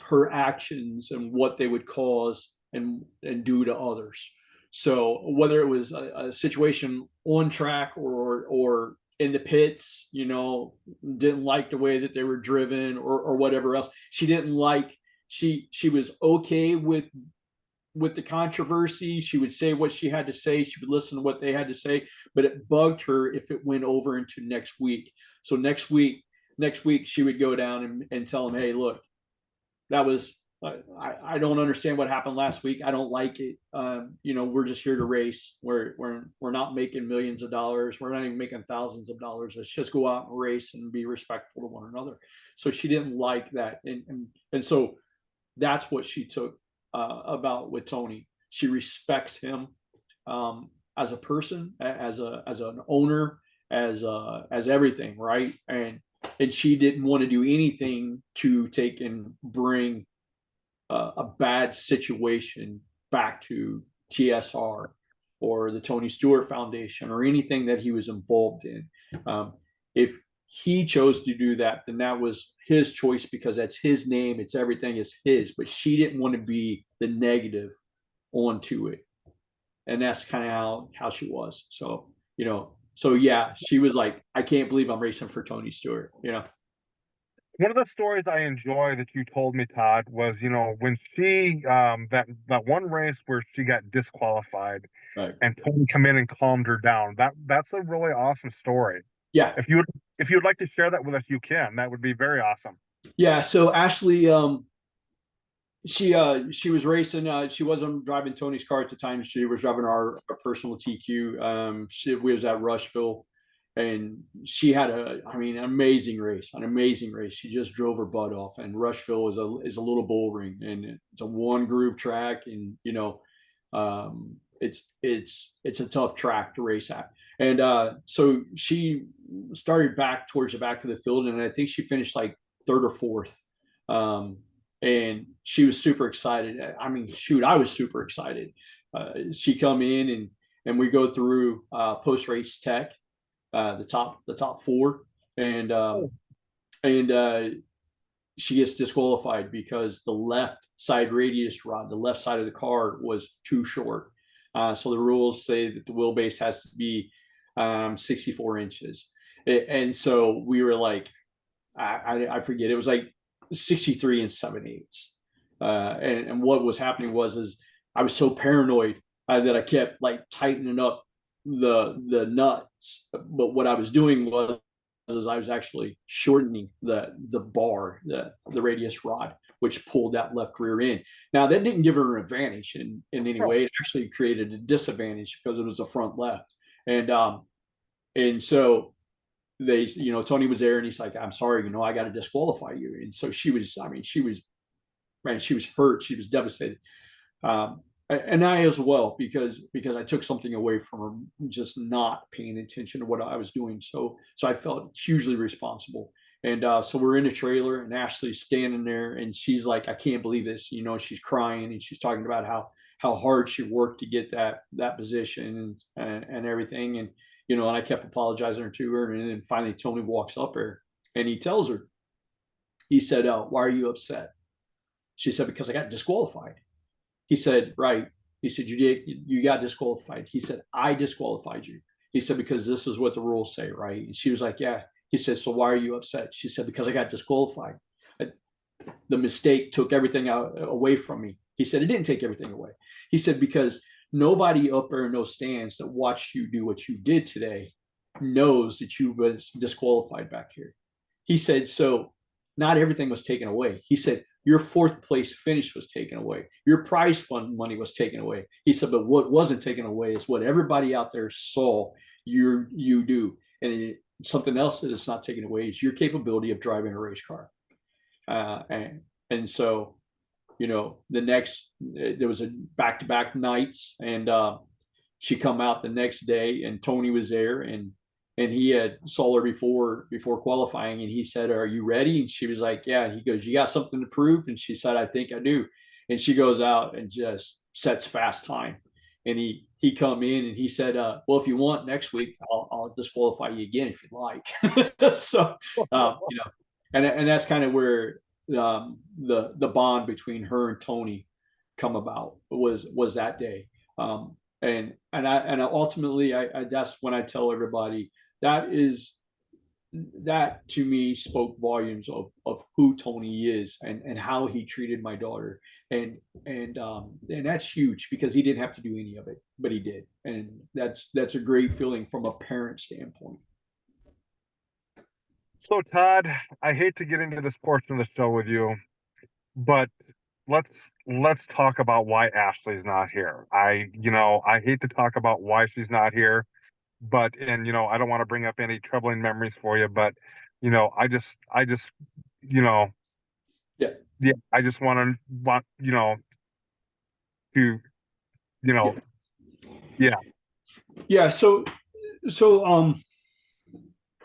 Speaker 2: her actions and what they would cause and do to others. So whether it was a situation on track or in the pits, you know, didn't like the way that they were driven or whatever else. She didn't like she was okay with the controversy. She would say what she had to say. She would listen to what they had to say, but it bugged her if it went over into next week. So next week she would go down and tell them, hey, look, that was I don't understand what happened last week. I don't like it. You know, we're just here to race. We're not making millions of dollars. We're not even making thousands of dollars. Let's just go out and race and be respectful to one another. So she didn't like that, and so that's what she took about with Tony. She respects him as a person, as an owner, as everything, right? And she didn't want to do anything to take and bring a bad situation back to TSR or the Tony Stewart Foundation or anything that he was involved in. If he chose to do that, then that was his choice because that's his name. It's everything is his. But she didn't want to be the negative onto it, and that's kind of how she was. So so yeah, she was like, I can't believe I'm racing for Tony Stewart.
Speaker 1: one of the stories I enjoy that you told me, Todd, was when she that one race where she got disqualified
Speaker 2: Right.
Speaker 1: and Tony come in and calmed her down. That's a really awesome story.
Speaker 2: Yeah.
Speaker 1: If you'd like to share that with us, you can. That would be very awesome.
Speaker 2: Yeah. So Ashley, she was racing. She wasn't driving Tony's car at the time. She was driving our personal TQ. We was at Rushville, and she had an amazing race, an amazing race. She just drove her butt off. And Rushville is a little bull ring, and it's a one groove track, and it's a tough track to race at. And so she started back towards the back of the field, and I think she finished like third or fourth. Um, and she was super excited. I mean, shoot, I was super excited. She come in and we go through post race tech, the top four, and
Speaker 1: Oh,
Speaker 2: and she gets disqualified because the left side radius rod, the left side of the car was too short. So the rules say that the wheelbase has to be 64 inches, and so we were like, I forget, it was like 63 and 7/8. And what was happening is I was so paranoid that I kept like tightening up the nuts. But what I was doing was I was actually shortening the bar, the radius rod. which pulled that left rear in. Now that didn't give her an advantage in any way. It actually created a disadvantage because it was the front left. And so they, Tony was there and he's like, I'm sorry, I got to disqualify you. And so she was, I mean, she was hurt. She was devastated. And I as well, because I took something away from her, just not paying attention to what I was doing. So I felt hugely responsible. And so we're in a trailer, and Ashley's standing there, and she's like, I can't believe this. She's crying, and she's talking about how hard she worked to get that position and everything. And I kept apologizing to her, and then finally Tony walks up there, and he tells her, he said, "Why are you upset?" She said, "Because I got disqualified." He said, "Right." He said, you got disqualified." He said, "I disqualified you." He said, "Because this is what the rules say, right?" And she was like, "Yeah." He said, "So why are you upset?" She said, "Because I got disqualified. The mistake took everything away from me." He said, "It didn't take everything away." He said, "Because nobody up there in those stands that watched you do what you did today knows that you was disqualified back here." He said, "So not everything was taken away." He said, "Your fourth place finish was taken away. Your prize fund money was taken away." He said, "But what wasn't taken away is what everybody out there saw you do. And something else that is not taken away is your capability of driving a race car." And so, there was a back-to-back nights, and she come out the next day, and Tony was there, and he had saw her before qualifying, and he said, "Are you ready?" And she was like, "Yeah." And he goes, "You got something to prove?" And she said, "I think I do." And she goes out and just sets fast time. And he come in and he said, "Well, if you want next week, I'll disqualify you again if you like." So, and that's kind of where the bond between her and Tony come about was that day. And ultimately, I that's when I tell everybody that to me spoke volumes of who Tony is and how he treated my daughter. And that's huge because he didn't have to do any of it, but he did. And that's a great feeling from a parent standpoint.
Speaker 1: So, Todd, I hate to get into this portion of the show with you, but let's let's talk about why Ashley's not here. I hate to talk about why she's not here, but and I don't want to bring up any troubling memories for you, but I just you know
Speaker 2: Yeah.
Speaker 1: yeah, I just want to you
Speaker 2: Yeah.
Speaker 1: know yeah.
Speaker 2: Yeah. So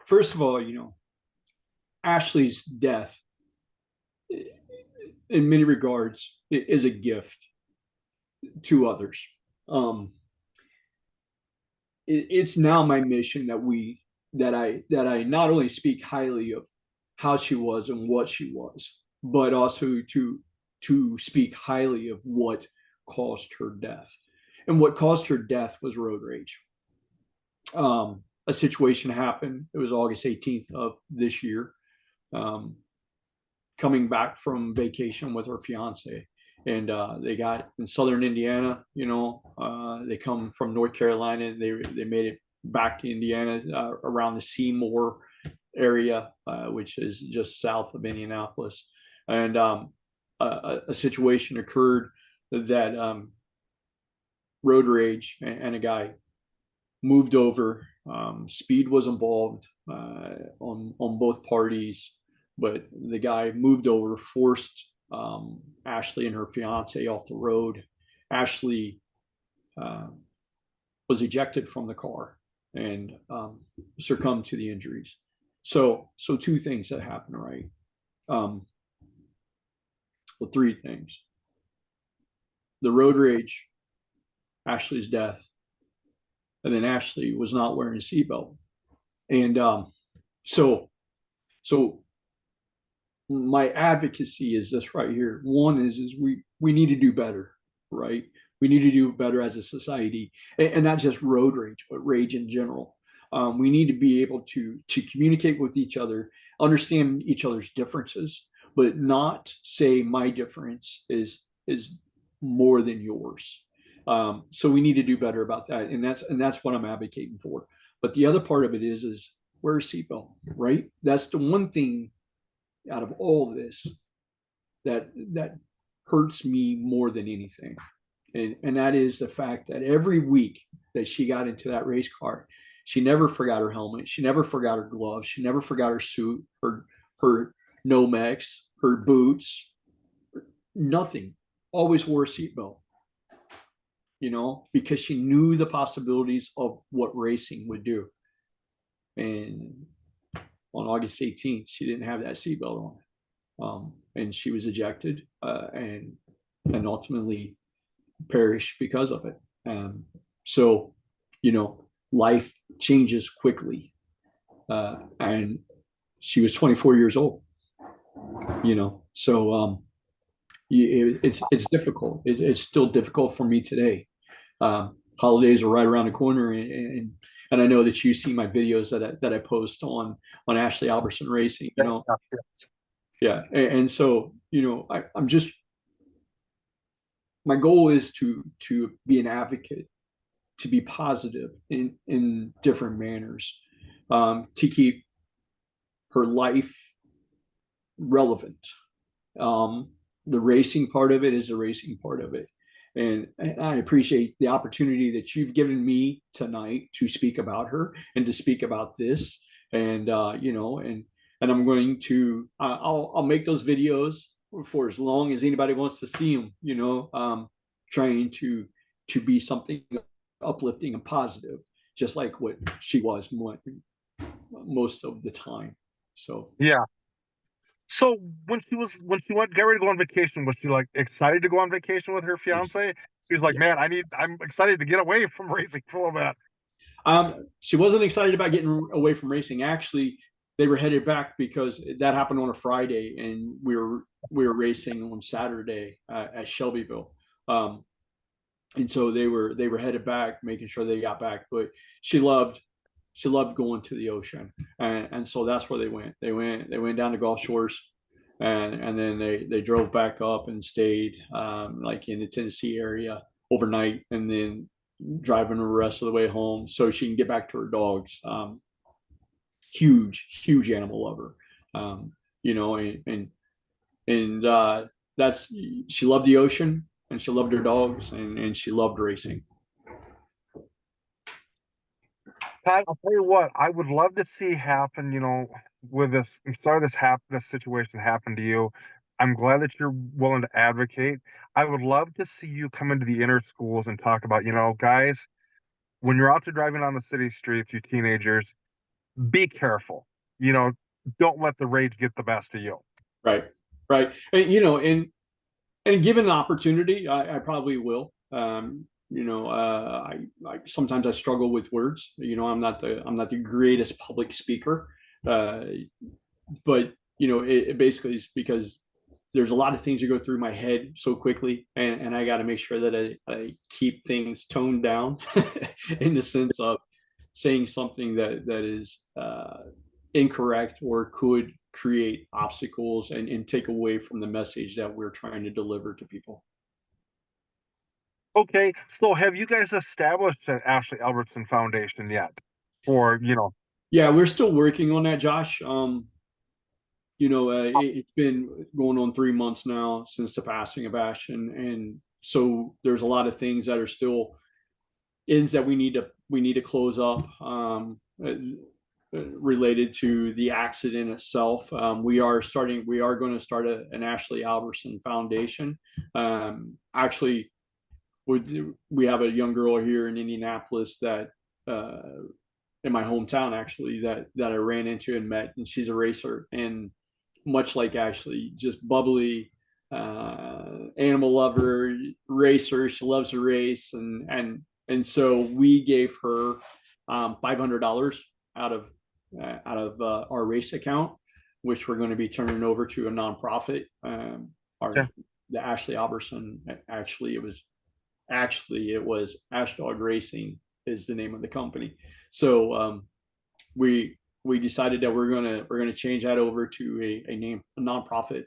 Speaker 2: first of all, Ashley's death in many regards is a gift to others. Um, it's now my mission that I not only speak highly of how she was and what she was, but also to speak highly of what caused her death. And what caused her death was road rage. A situation happened. It was August 18th of this year. Um, Coming back from vacation with her fiance, and they got in southern Indiana. They come from North Carolina. They made it back to Indiana around the Seymour area, which is just south of Indianapolis. And a situation occurred that road rage, and a guy moved over. Speed was involved on both parties, but the guy moved over, forced Ashley and her fiance off the road. Ashley uh, was ejected from the car and succumbed to the injuries. So two things that happened, right? Um, well, three things: the road rage, Ashley's death, and then Ashley was not wearing a seatbelt. And so so my advocacy is this right here. One is we need to do better, right? We need to do better as a society, and not just road rage, but rage in general. We need to be able to communicate with each other, understand each other's differences, but not say my difference is more than yours. So we need to do better about that, and that's what I'm advocating for. But the other part of it is wear a seatbelt, right? That's the one thing out of all this that hurts me more than anything. And that is the fact that every week that she got into that race car, she never forgot her helmet. She never forgot her gloves. She never forgot her suit, her Nomex, her boots, nothing. Always wore a seatbelt, because she knew the possibilities of what racing would do. And on August 18th, she didn't have that seatbelt on, and she was ejected, and ultimately perished because of it. So, life changes quickly, and she was 24 years old. So it's difficult. It's still difficult for me today. Holidays are right around the corner, and I know that you see my videos that I post on Ashley Albertson Racing. Yeah, and so I'm just, my goal is to be an advocate, to be positive in different manners, to keep her life relevant. The racing part of it is the racing part of it. And I appreciate the opportunity that you've given me tonight to speak about her and to speak about this. And and I'm going to I'll make those videos for as long as anybody wants to see them. Trying to be something uplifting and positive, just like what she was most of the time. So
Speaker 1: Yeah. So when she went get ready to go on vacation, was she like excited to go on vacation with her fiance? She's like,
Speaker 2: yeah.
Speaker 1: man, I'm excited to get away from racing for a little bit.
Speaker 2: She wasn't excited about getting away from racing. Actually, they were headed back because that happened on a Friday, and we were racing on Saturday at Shelbyville. And so they were headed back, making sure they got back. But she loved going to the ocean, and so that's where they went. They went down to Gulf Shores, and then they drove back up and stayed like in the Tennessee area overnight, and then driving the rest of the way home so she can get back to her dogs. Huge animal lover, and that's, she loved the ocean, and she loved her dogs, and she loved racing.
Speaker 1: Todd, I'll tell you what, I would love to see happen, with this, I'm sorry this situation happened to you. I'm glad that you're willing to advocate. I would love to see you come into the inner schools and talk about, guys, when you're out to driving on the city streets, you teenagers, be careful. You know, don't let the rage get the best of you.
Speaker 2: Right, right. And given an opportunity, I probably will. I sometimes I struggle with words. I'm not the greatest public speaker, uh, but it basically is because there's a lot of things that go through my head so quickly, and I got to make sure that I keep things toned down in the sense of saying something that is incorrect or could create obstacles and take away from the message that we're trying to deliver to people.
Speaker 1: Okay, so have you guys established an Ashley Albertson Foundation yet? Or,
Speaker 2: Yeah, we're still working on that, Josh. It's been going on 3 months now since the passing of Ash, and so there's a lot of things that are still ends that we need to close up, related to the accident itself. We are going to start an Ashley Albertson Foundation. Actually, we have a young girl here in Indianapolis that in my hometown, actually, that I ran into and met, and she's a racer, and much like Ashley, just bubbly, animal lover, racer. She loves to race, and so we gave her $500 out of our race account, which we're going to be turning over to a nonprofit.
Speaker 1: yeah.
Speaker 2: The Ashley Albertson, it was Ashdog Racing is the name of the company. So we decided that we're gonna change that over to a nonprofit,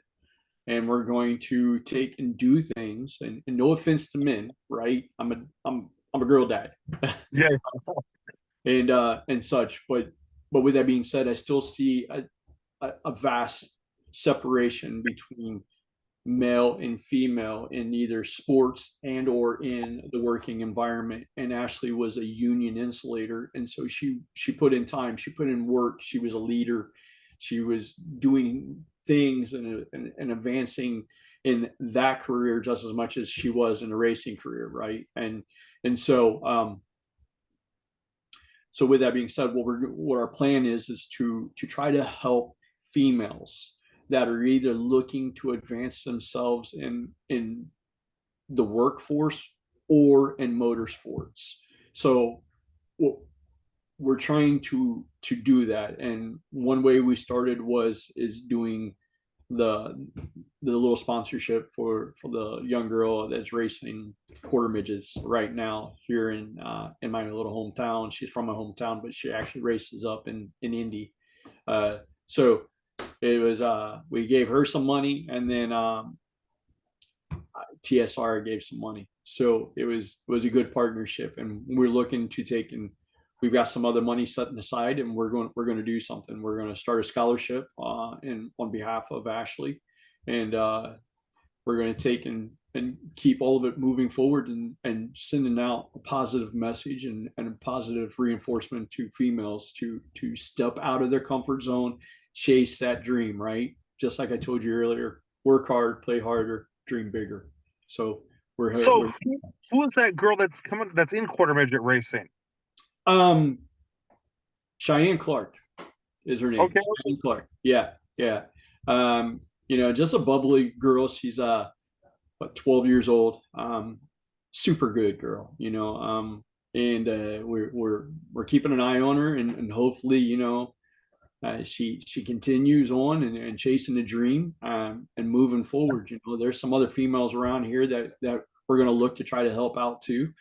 Speaker 2: and we're going to take and do things. And no offense to men, right? I'm a girl dad,
Speaker 1: Yeah.
Speaker 2: and such. But with that being said, I still see a vast separation between male and female in either sports and or in the working environment. And Ashley was a union insulator, and so she put in time, she put in work, she was a leader, she was doing things and advancing in that career just as much as she was in the racing career, right? And so with that being said, what our plan is to try to help females that are either looking to advance themselves in the workforce or in motorsports. So we're trying to do that, and one way we started is doing the little sponsorship for the young girl that's racing quarter midgets right now here in my little hometown. She's from my hometown, but she actually races up in Indy. So it was we gave her some money, and then TSR gave some money. So it was a good partnership, and we're looking to take and we've got some other money setting aside, and we're going to do something. We're going to start a scholarship in on behalf of Ashley, and we're going to take and keep all of it moving forward and sending out a positive message and a positive reinforcement to females to step out of their comfort zone, chase that dream, right? Just like I told you earlier, work hard, play harder, dream bigger. So
Speaker 1: So
Speaker 2: we're
Speaker 1: who is that girl that's in quarter midget racing?
Speaker 2: um Cheyenne Clark is her name.
Speaker 1: Okay.
Speaker 2: Cheyenne Clark. Yeah, yeah. Just a bubbly girl. She's 12 years old. Super good girl. And we're keeping an eye on her, and hopefully, she continues on and chasing the dream, and moving forward. There's some other females around here that we're going to look to try to help out too.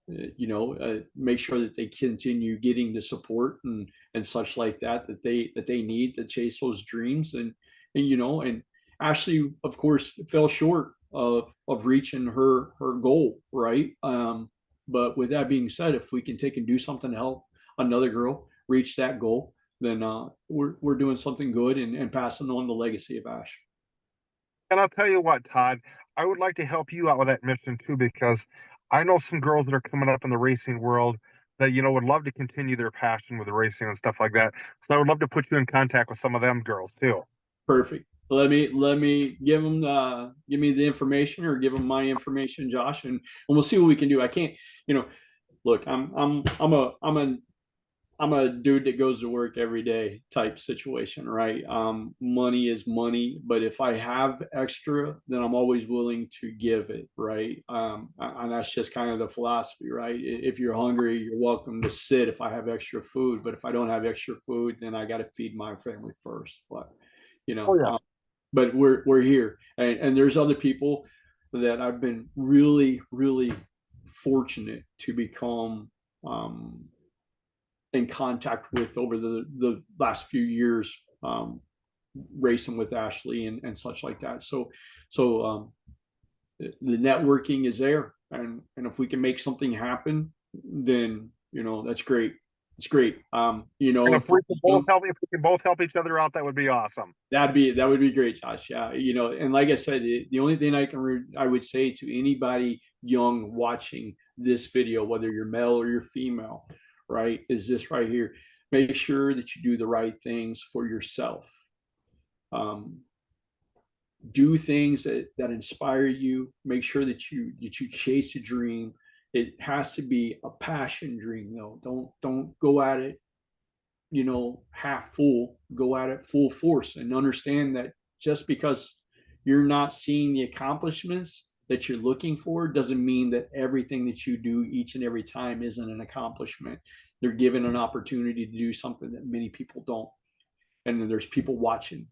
Speaker 2: Make sure that they continue getting the support and such like that they need to chase those dreams, and Ashley, of course, fell short of reaching her goal, right? But with that being said, if we can take and do something to help another girl reach that goal, then we're doing something good and passing on the legacy of Ash.
Speaker 1: And I'll tell you what, Todd, I would like to help you out with that mission too, because I know some girls that are coming up in the racing world that, would love to continue their passion with the racing and stuff like that. So I would love to put you in contact with some of them girls too.
Speaker 2: Perfect. Let me give me the information, or give them my information, Josh, and we'll see what we can do. I can't, look, I'm a dude that goes to work every day type situation, right? Money is money, but if I have extra, then I'm always willing to give it, right? And that's just kind of the philosophy, right? If you're hungry, you're welcome to sit if I have extra food, but if I don't have extra food, then I got to feed my family first. But you
Speaker 1: Oh
Speaker 2: know,
Speaker 1: yeah.
Speaker 2: um, but we're here, and there's other people that I've been really, really fortunate to become in contact with over the last few years, racing with Ashley and such like that. So the networking is there, and if we can make something happen, then that's great. It's great.
Speaker 1: And
Speaker 2: If we're young,
Speaker 1: if we can both help each other out, that would be awesome.
Speaker 2: that would be great, Josh. Yeah, and like I said, the only thing I would say to anybody young watching this video, whether you're male or you're female, right, is this right here: make sure that you do the right things for yourself. Um, do things that inspire you. Make sure that you chase a dream. It has to be a passion dream, though. Don't go at it half full. Go at it full force, and understand that just because you're not seeing the accomplishments that you're looking for doesn't mean that everything that you do each and every time isn't an accomplishment. They're given an opportunity to do something that many people don't, and then there's people watching.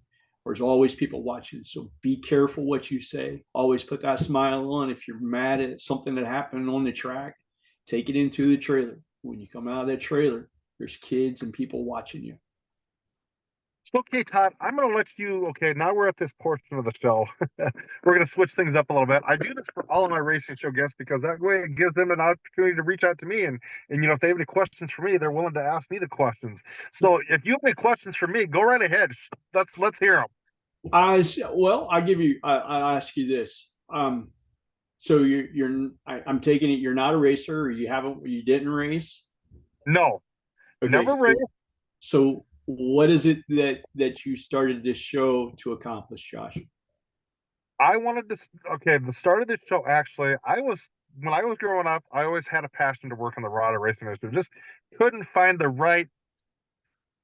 Speaker 2: There's always people watching, so be careful what you say. Always put that smile on. If you're mad at something that happened on the track, take it into the trailer. When you come out of that trailer, there's kids and people watching you.
Speaker 1: So, okay, Todd, I'm going to let you. Okay, now we're at this portion of the show. We're going to switch things up a little bit. I do this for all of my racing show guests because that way it gives them an opportunity to reach out to me. And if they have any questions for me, they're willing to ask me the questions. So, if you have any questions for me, go right ahead. Let's hear them.
Speaker 2: Well, I'll ask you this. So I'm taking it you're not a racer, or you didn't race.
Speaker 1: No,
Speaker 2: Okay,
Speaker 1: never raced.
Speaker 2: so what is it that you started this show to accomplish, Josh?
Speaker 1: I wanted to. Okay, the start of this show actually, when I was growing up, I always had a passion to work in the Rada racing industry. Just couldn't find the right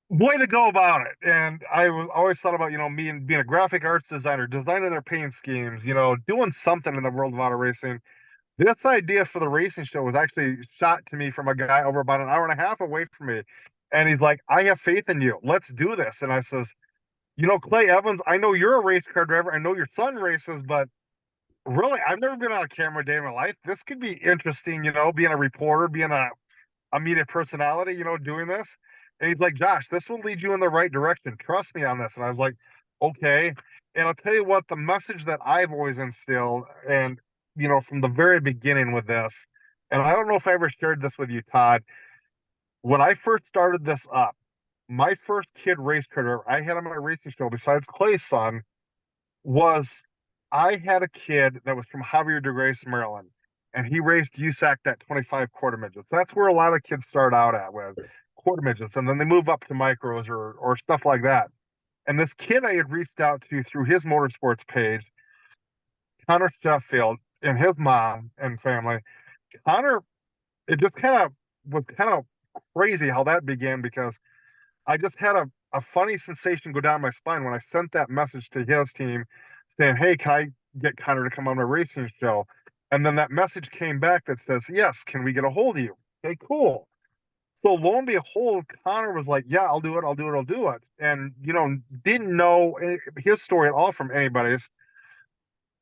Speaker 1: way to go about it. And I was always thought about, me and being a graphic arts designer, designing their paint schemes, doing something in the world of auto racing. This idea for the racing show was actually shot to me from a guy over about an hour and a half away from me. And he's like, I have faith in you. Let's do this. And I says, Clay Evans, I know you're a race car driver. I know your son races, but really, I've never been on a camera day in my life. This could be interesting, being a reporter, being a media personality, doing this. And he's like, Josh, this will lead you in the right direction. Trust me on this. And I was like, okay. And I'll tell you what, the message that I've always instilled, and, from the very beginning with this, and I don't know if I ever shared this with you, Todd, when I first started this up, my first kid race car driver I had on my racing show, besides Clay's son, was I had a kid that was from Javier de Grace, Maryland, and he raced USAC at 25 quarter midgets. That's where a lot of kids start out at with quarter midgets, and then they move up to micros or stuff like that. And this kid I had reached out to through his motorsports page, Connor Sheffield, and his mom and family. Connor, it just kind of crazy how that began because I just had a funny sensation go down my spine when I sent that message to his team saying, hey, can I get Connor to come on my racing show? And then that message came back that says, yes, can we get a hold of you? Okay, cool. So lo and behold, Connor was like, yeah, I'll do it. I'll do it. I'll do it. And, didn't know his story at all from anybody's.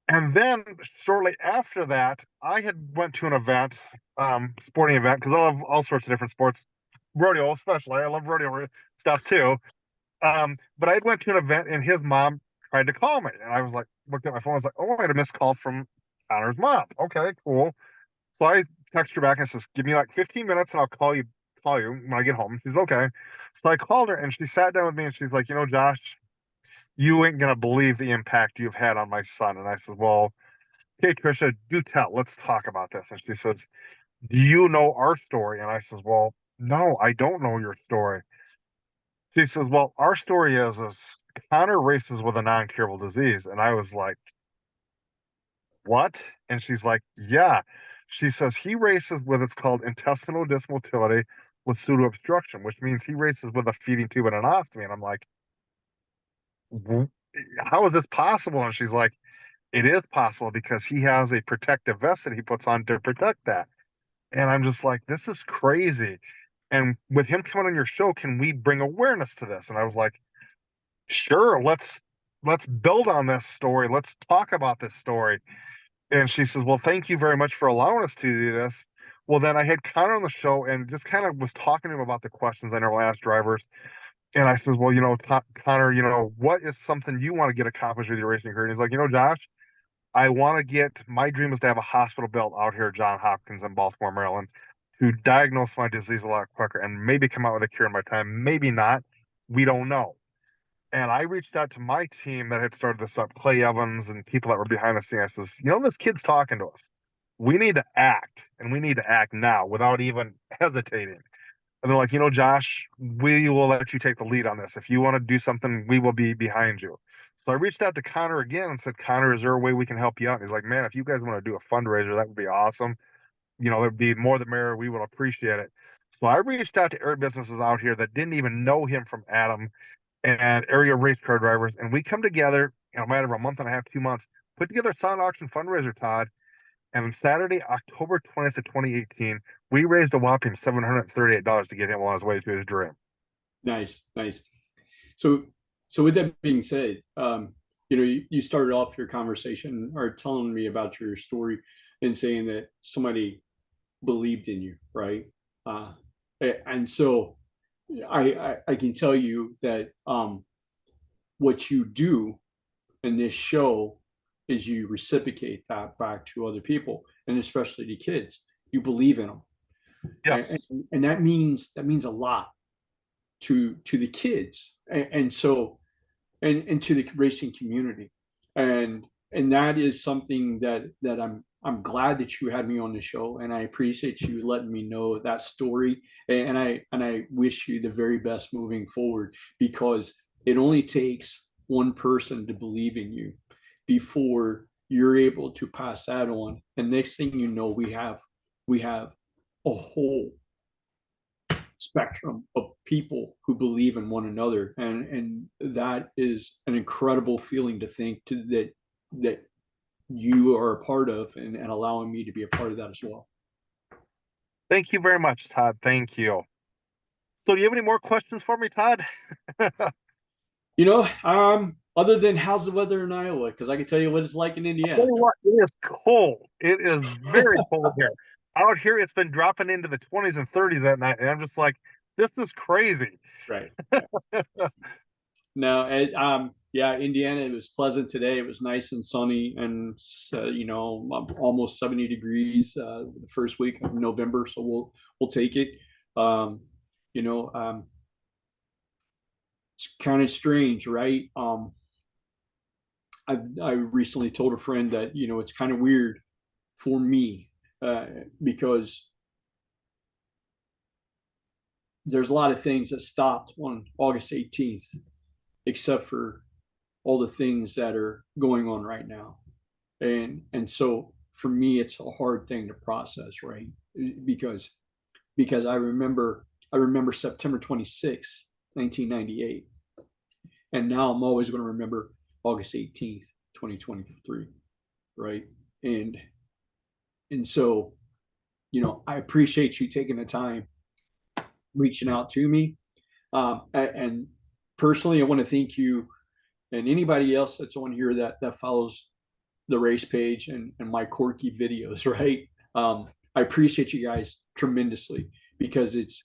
Speaker 1: And then shortly after that, I had went to an event, sporting event, because I love all sorts of different sports, rodeo especially. I love rodeo stuff too. But I went to an event and his mom tried to call me. And I was like, looked at my phone. I was like, oh, I had a missed call from Connor's mom. Okay, cool. So I texted her back and says, give me like 15 minutes and I'll call you when I get home. She's okay. So I called her and she sat down with me and she's like, Josh, you ain't gonna believe the impact you've had on my son. And I said, well, okay, Trisha, do tell. Let's talk about this. And she says, do you know our story? And I says, well, no, I don't know your story. She says, well, our story is Connor races with a non-curable disease. And I was like, what? And she's like, yeah. She says he races with it's called intestinal dysmotility with pseudo obstruction, which means he races with a feeding tube and an ostomy. And I'm like, how is this possible? And she's like, it is possible because he has a protective vest that he puts on to protect that. And I'm just like, this is crazy. And with him coming on your show, can we bring awareness to this? And I was like, sure, let's build on this story. Let's talk about this story. And she says, well, thank you very much for allowing us to do this. Well, then I had Connor on the show and just kind of was talking to him about the questions I never asked drivers. And I says, well, Connor, what is something you want to get accomplished with your racing career? And he's like, Josh, I want to my dream is to have a hospital built out here at John Hopkins in Baltimore, Maryland, to diagnose my disease a lot quicker and maybe come out with a cure in my time. Maybe not. We don't know. And I reached out to my team that had started this up, Clay Evans and people that were behind the scenes. I says, this kid's talking to us. We need to act, and we need to act now without even hesitating. And they're like, Josh, we will let you take the lead on this. If you want to do something, we will be behind you. So I reached out to Connor again and said, Connor, is there a way we can help you out? And he's like, man, if you guys want to do a fundraiser, that would be awesome. It would be more the merrier. We would appreciate it. So I reached out to air businesses out here that didn't even know him from Adam and area race car drivers. And we come together in a matter of a month and a half, 2 months, put together a silent auction fundraiser, Todd. And on Saturday, October 20th of 2018, we raised a whopping $738 to get him on his way to his dream.
Speaker 2: Nice, nice. So, so with that being said, you started off your conversation or telling me about your story and saying that somebody believed in you, right? Uh, and so I can tell you that what you do in this show is you reciprocate that back to other people and especially the kids. You believe in them,
Speaker 1: Yes.
Speaker 2: and that means a lot to the kids. And so and to the racing community. And that is something that I'm glad that you had me on the show, and I appreciate you letting me know that story. And I wish you the very best moving forward, because it only takes one person to believe in you before you're able to pass that on. And next thing you know, we have a whole spectrum of people who believe in one another, and that is an incredible feeling to think that you are a part of, and allowing me to be a part of that as well.
Speaker 1: Thank you very much, Todd. Thank you. So, do you have any more questions for me, Todd?
Speaker 2: Other than how's the weather in Iowa, because I can tell you what it's like in
Speaker 1: Tell
Speaker 2: Indiana.
Speaker 1: you what, it is cold. It is very cold here. Out here, it's been dropping into the 20s and 30s at night, and I'm just like, this is crazy.
Speaker 2: Right. No, yeah, Indiana. It was pleasant today. It was nice and sunny, and almost 70 degrees the first week of November. So we'll take it. Um, you know, it's kind of strange, right? I recently told a friend that it's kind of weird for me, because there's a lot of things that stopped on August 18th, except for all the things that are going on right now. And so for me, it's a hard thing to process, right? Because I remember September 26th, 1998, and now I'm always going to remember August 18th, 2023, right? And so I appreciate you taking the time reaching out to me. And personally, I want to thank you and anybody else that's on here that follows the race page and my quirky videos, right? I appreciate you guys tremendously, because it's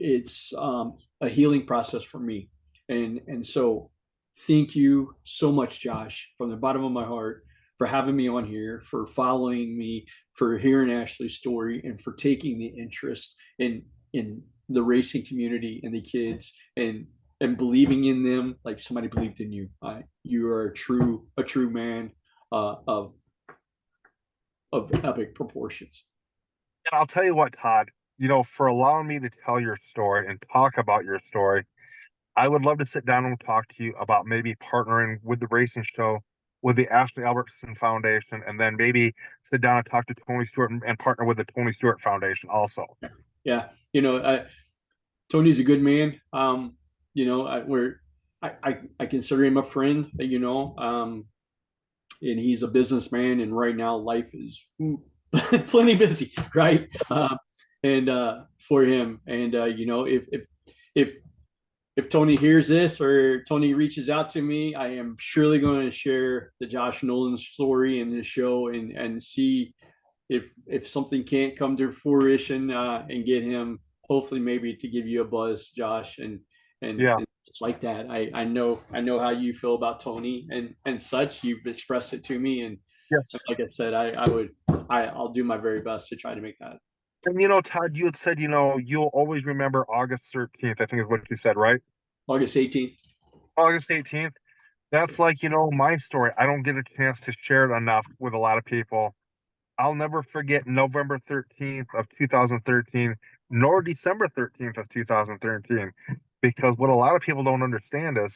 Speaker 2: a healing process for me, and so thank you so much, Josh, from the bottom of my heart, for having me on here, for following me, for hearing Ashley's story, and for taking the interest in the racing community and the kids, and believing in them like somebody believed in you. You are a true man, of epic proportions.
Speaker 1: And I'll tell you what, Todd, for allowing me to tell your story and talk about your story, I would love to sit down and talk to you about maybe partnering with the racing show, with the Ashley Albertson Foundation, and then maybe sit down and talk to Tony Stewart and partner with the Tony Stewart Foundation also.
Speaker 2: Yeah, Tony's a good man. I consider him a friend. And he's a businessman, and right now life is plenty busy, right? And For him, and if if Tony hears this, or Tony reaches out to me, I am surely going to share the Josh Nolan story in the show, and see if something can't come to fruition, and get him, hopefully maybe, to give you a buzz, Josh, and
Speaker 1: Yeah.
Speaker 2: and it's like that. I know how you feel about Tony and such. You've expressed it to me, and
Speaker 1: Yes.
Speaker 2: like I said, I'll do my very best to try to make that.
Speaker 1: And Todd, you had said, you'll always remember August 13th, I think is what you said, right?
Speaker 2: August 18th.
Speaker 1: August 18th. That's like, my story. I don't get a chance to share it enough with a lot of people. I'll never forget November 13th of 2013, nor December 13th of 2013, because what a lot of people don't understand is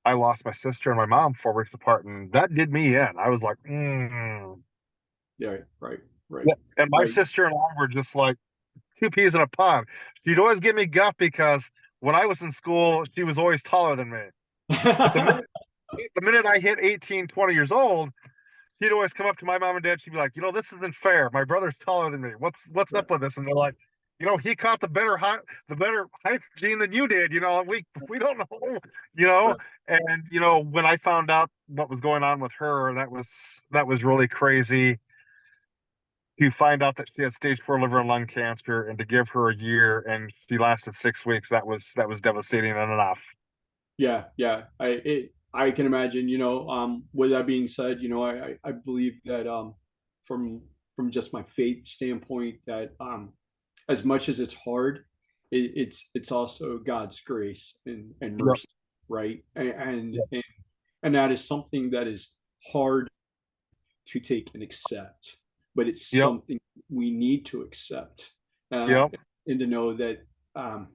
Speaker 1: I lost my sister and my mom 4 weeks apart, and that did me in. I was like,
Speaker 2: Yeah, right, right,
Speaker 1: yeah. And my
Speaker 2: right.
Speaker 1: sister-in-law were just like two peas in a pod. She'd always give me guff because when I was in school, she was always taller than me. But the minute I hit 18, 20 years old, she'd always come up to my mom and dad. She'd be like, this isn't fair. My brother's taller than me. What's
Speaker 2: Right.
Speaker 1: up with this? And they're like, he caught the better height gene than you did. We don't know. You know,
Speaker 2: Right.
Speaker 1: and when I found out what was going on with her, that was really crazy. To find out that she had stage 4 liver and lung cancer, and to give her a year, and she lasted 6 weeks. That was devastating and enough.
Speaker 2: Yeah, yeah. I can imagine. With that being said, I believe that, from just my faith standpoint, that, as much as it's hard, it's also God's grace and
Speaker 1: Yep.
Speaker 2: mercy. right? And
Speaker 1: Yep.
Speaker 2: and, and that is something that is hard to take and accept, but it's
Speaker 1: Yep.
Speaker 2: something we need to accept, uh,
Speaker 1: Yep.
Speaker 2: and to know that um,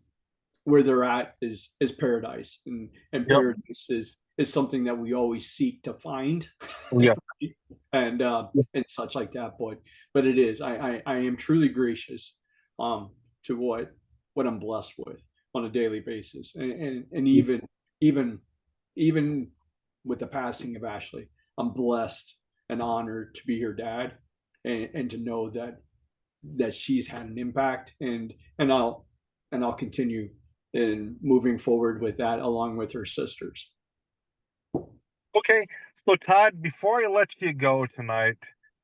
Speaker 2: where they're at is paradise, and
Speaker 1: Yep.
Speaker 2: paradise is something that we always seek to find,
Speaker 1: Yeah.
Speaker 2: and such like that. But it is I am truly gracious to what I'm blessed with on a daily basis, and even even with the passing of Ashley, I'm blessed and honored to be her dad, and to know that she's had an impact, and I'll continue in moving forward with that along with her sisters.
Speaker 1: Okay, so Todd, before I let you go tonight,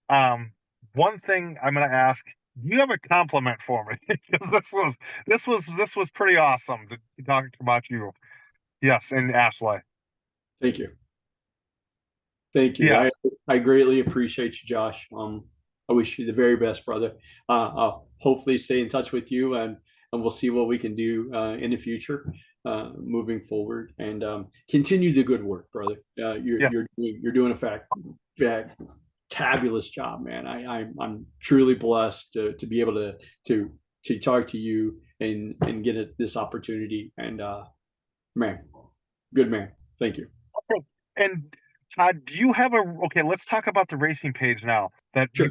Speaker 1: um, one thing I'm going to ask: do you have a compliment for me? Because this was pretty awesome to talk about you. Yes, and Ashley.
Speaker 2: Thank you. Thank you.
Speaker 1: Yeah,
Speaker 2: I greatly appreciate you, Josh. I wish you the very best, brother. I'll hopefully stay in touch with you, and we'll see what we can do in the future, moving forward, and continue the good work, brother.
Speaker 1: yes.
Speaker 2: You're doing a fabulous job, man. I'm truly blessed to be able to to talk to you and get this opportunity. And man, good man. Thank you.
Speaker 1: Okay. And Todd, do you have a okay? Let's talk about the racing page now that
Speaker 2: Sure.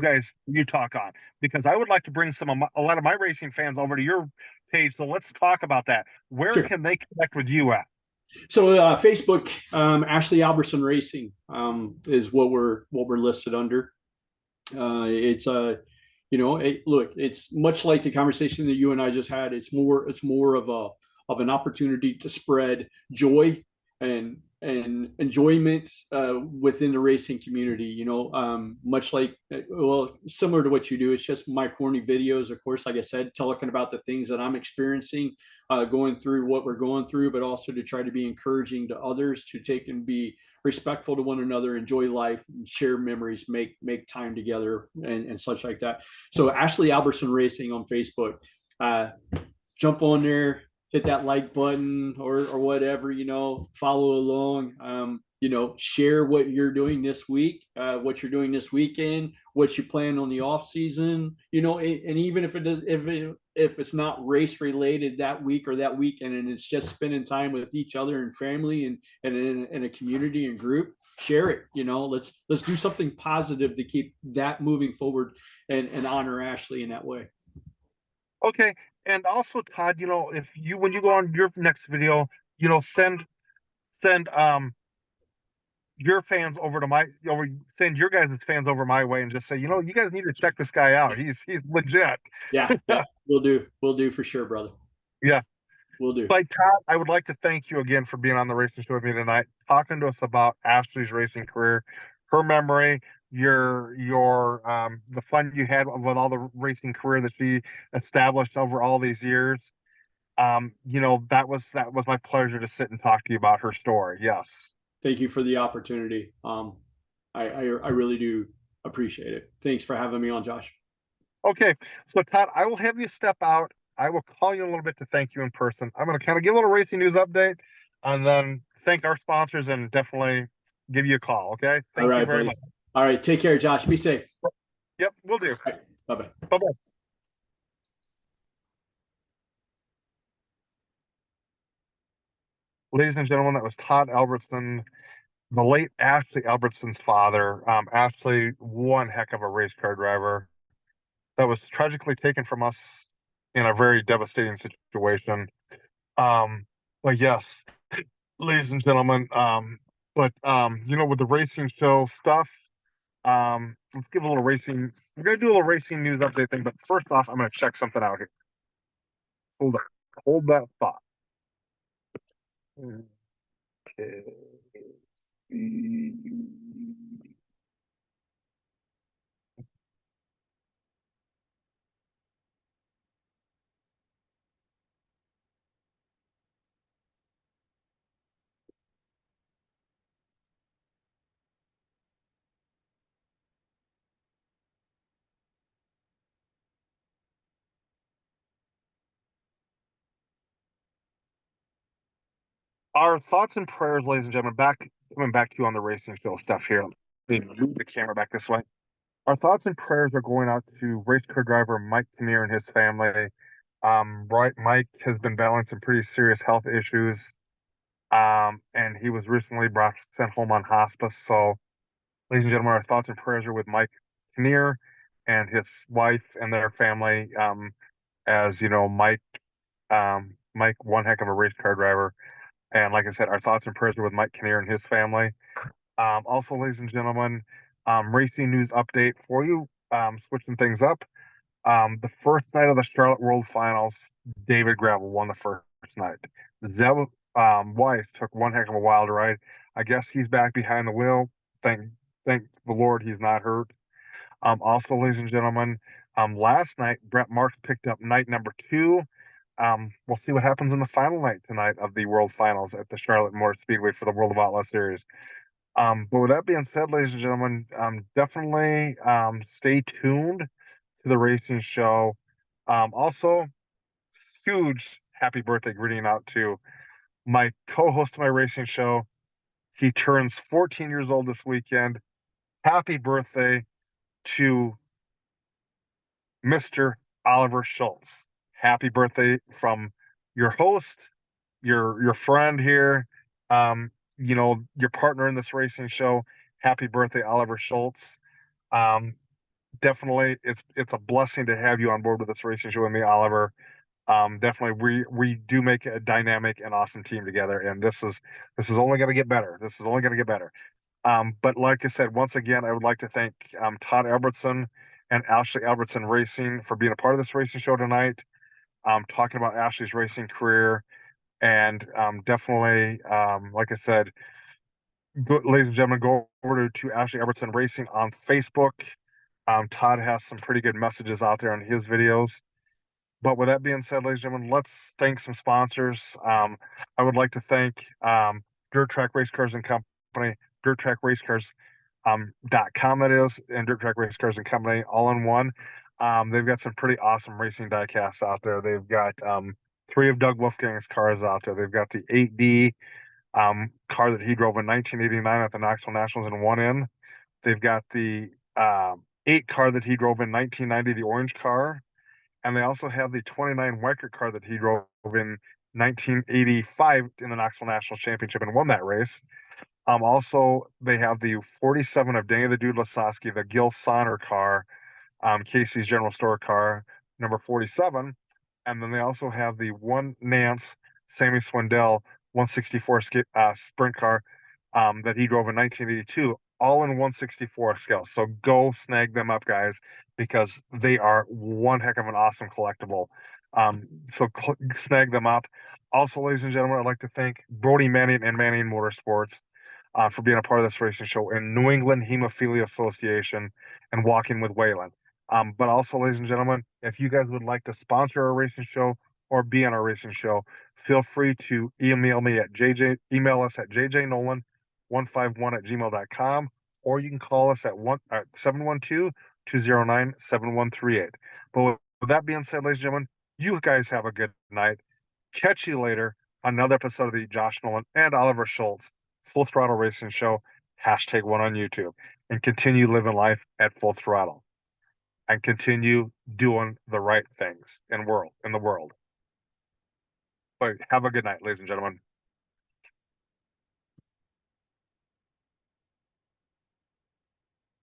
Speaker 1: you talk on because I would like to bring a lot of my racing fans over to your page. So let's talk about that. Where
Speaker 2: Sure.
Speaker 1: can they connect with you at?
Speaker 2: So Facebook, Ashley Albertson Racing is what we're listed under. It's look, it's much like the conversation that you and I just had. It's more of an opportunity to spread joy and enjoyment within the racing community. Much like well, similar to what you do. It's just my corny videos, of course. Like I said, talking about the things that I'm experiencing, going through what we're going through, but also to try to be encouraging to others to take and be respectful to one another, enjoy life, share memories, make time together, and such like that. So Ashley Albertson Racing on Facebook. Uh, Jump on there, hit that like button or whatever, follow along. Share what you're doing this week, what you're doing this weekend, what you plan on the off season, and even if it does, if it's not race related that week or that weekend, and it's just spending time with each other and family and in a community and group, share it. Let's do something positive to keep that moving forward and honor Ashley in that way.
Speaker 1: Okay. And also, Todd, if you when you go on your next video, send your fans over to my over send your guys' fans over my way and just say, you guys need to check this guy out. He's legit.
Speaker 2: Yeah, yeah, we'll do for sure, brother.
Speaker 1: Yeah.
Speaker 2: We'll do.
Speaker 1: But Todd, I would like to thank you again for being on the racing show with me tonight, talking to us about Ashley's racing career, her memory, your the fun you had with all the racing career that she established over all these years. That was my pleasure to sit and talk to you about her story. Yes.
Speaker 2: Thank you for the opportunity. I really do appreciate it. Thanks for having me on, Josh.
Speaker 1: Okay. So Todd, I will have you step out. I will call you in a little bit to thank you in person. I'm going to kind of give a little racing news update and then thank our sponsors and definitely give you a call. Okay.
Speaker 2: All
Speaker 1: Thank you
Speaker 2: right,
Speaker 1: very much.
Speaker 2: buddy. All right, take care, Josh. Be safe.
Speaker 1: Yep. We'll do.
Speaker 2: All right, bye bye.
Speaker 1: Bye bye. Ladies and gentlemen, that was Todd Albertson, the late Ashley Albertson's father. Ashley, one heck of a race car driver that was tragically taken from us in a very devastating situation. Um, but yes, ladies and gentlemen, with the racing show stuff, let's give a little racing. We're gonna do a little racing news update thing, but first off, I'm gonna check something out here. Hold on, hold that thought. Okay. Our thoughts and prayers, ladies and gentlemen, coming back to you on the racing show stuff here. Let me move the camera back this way. Our thoughts and prayers are going out to race car driver Mike Kinnear and his family. Right, Mike has been battling some pretty serious health issues, and he was recently sent home on hospice. So, ladies and gentlemen, our thoughts and prayers are with Mike Kinnear and his wife and their family. As you know, Mike, one heck of a race car driver. And like I said, our thoughts and prayers are with Mike Kinnear and his family. Also, ladies and gentlemen, racing news update for you. Switching things up. The first night of the Charlotte World Finals, David Gravel won the first night. Zeb Weiss took one heck of a wild ride. I guess he's back behind the wheel. Thank, thank the Lord he's not hurt. Also, ladies and gentlemen, last night Brett Marks picked up night number two. We'll see what happens in the final night tonight of the World Finals at the Charlotte Motor Speedway for the World of Outlaw Series. But with that being said, ladies and gentlemen, definitely stay tuned to the racing show. Also, huge happy birthday greeting out to my co-host of my racing show. He turns 14 years old this weekend. Happy birthday to Mr. Oliver Schultz. Happy birthday from your host, your friend here, your partner in this racing show. Happy birthday, Oliver Schultz. Um, Definitely, it's a blessing to have you on board with this racing show with me, Oliver. Definitely, we do make a dynamic and awesome team together, and this is only going to get better. This is only going to get better. But like I said, once again, I would like to thank Todd Albertson and Ashley Albertson Racing for being a part of this racing show tonight. Talking about Ashley's racing career, and definitely, like I said, ladies and gentlemen, go over to Ashley Albertson Racing on Facebook. Todd has some pretty good messages out there on his videos. But with that being said, ladies and gentlemen, let's thank some sponsors. I would like to thank Dirt Track Race Cars and Company, Dirt Track Race Cars .com that is, and Dirt Track Race Cars and Company all in one. They've got some pretty awesome racing diecasts out there. They've got three of Doug Wolfgang's cars out there. They've got the 8D car that he drove in 1989 at the Knoxville Nationals and won in. They've got the 8 car that he drove in 1990, the orange car. And they also have the 29 Wecker car that he drove in 1985 in the Knoxville National Championship and won that race. Also, they have the 47 of Danny the Dude Lasowski, the Gil Sonner car, Casey's General Store car, number 47. And then they also have the one Nance Sammy Swindell 164 sprint car that he drove in 1982, all in 164 scale. So go snag them up, guys, because they are one heck of an awesome collectible. So snag them up. Also, ladies and gentlemen, I'd like to thank Brody Manning and Manning Motorsports for being a part of this racing show, and New England Hemophilia Association and Walking with Waylon. But also, ladies and gentlemen, if you guys would like to sponsor our racing show or be on our racing show, feel free to email me at email us at jjnolan151@gmail.com, or you can call us at 712-209-7138. But with that being said, ladies and gentlemen, you guys have a good night. Catch you later on another episode of the Josh Nolan and Oliver Schultz Full Throttle Racing Show, #1 on YouTube, and continue living life at full throttle and continue doing the right things in the world. But have a good night, ladies and gentlemen.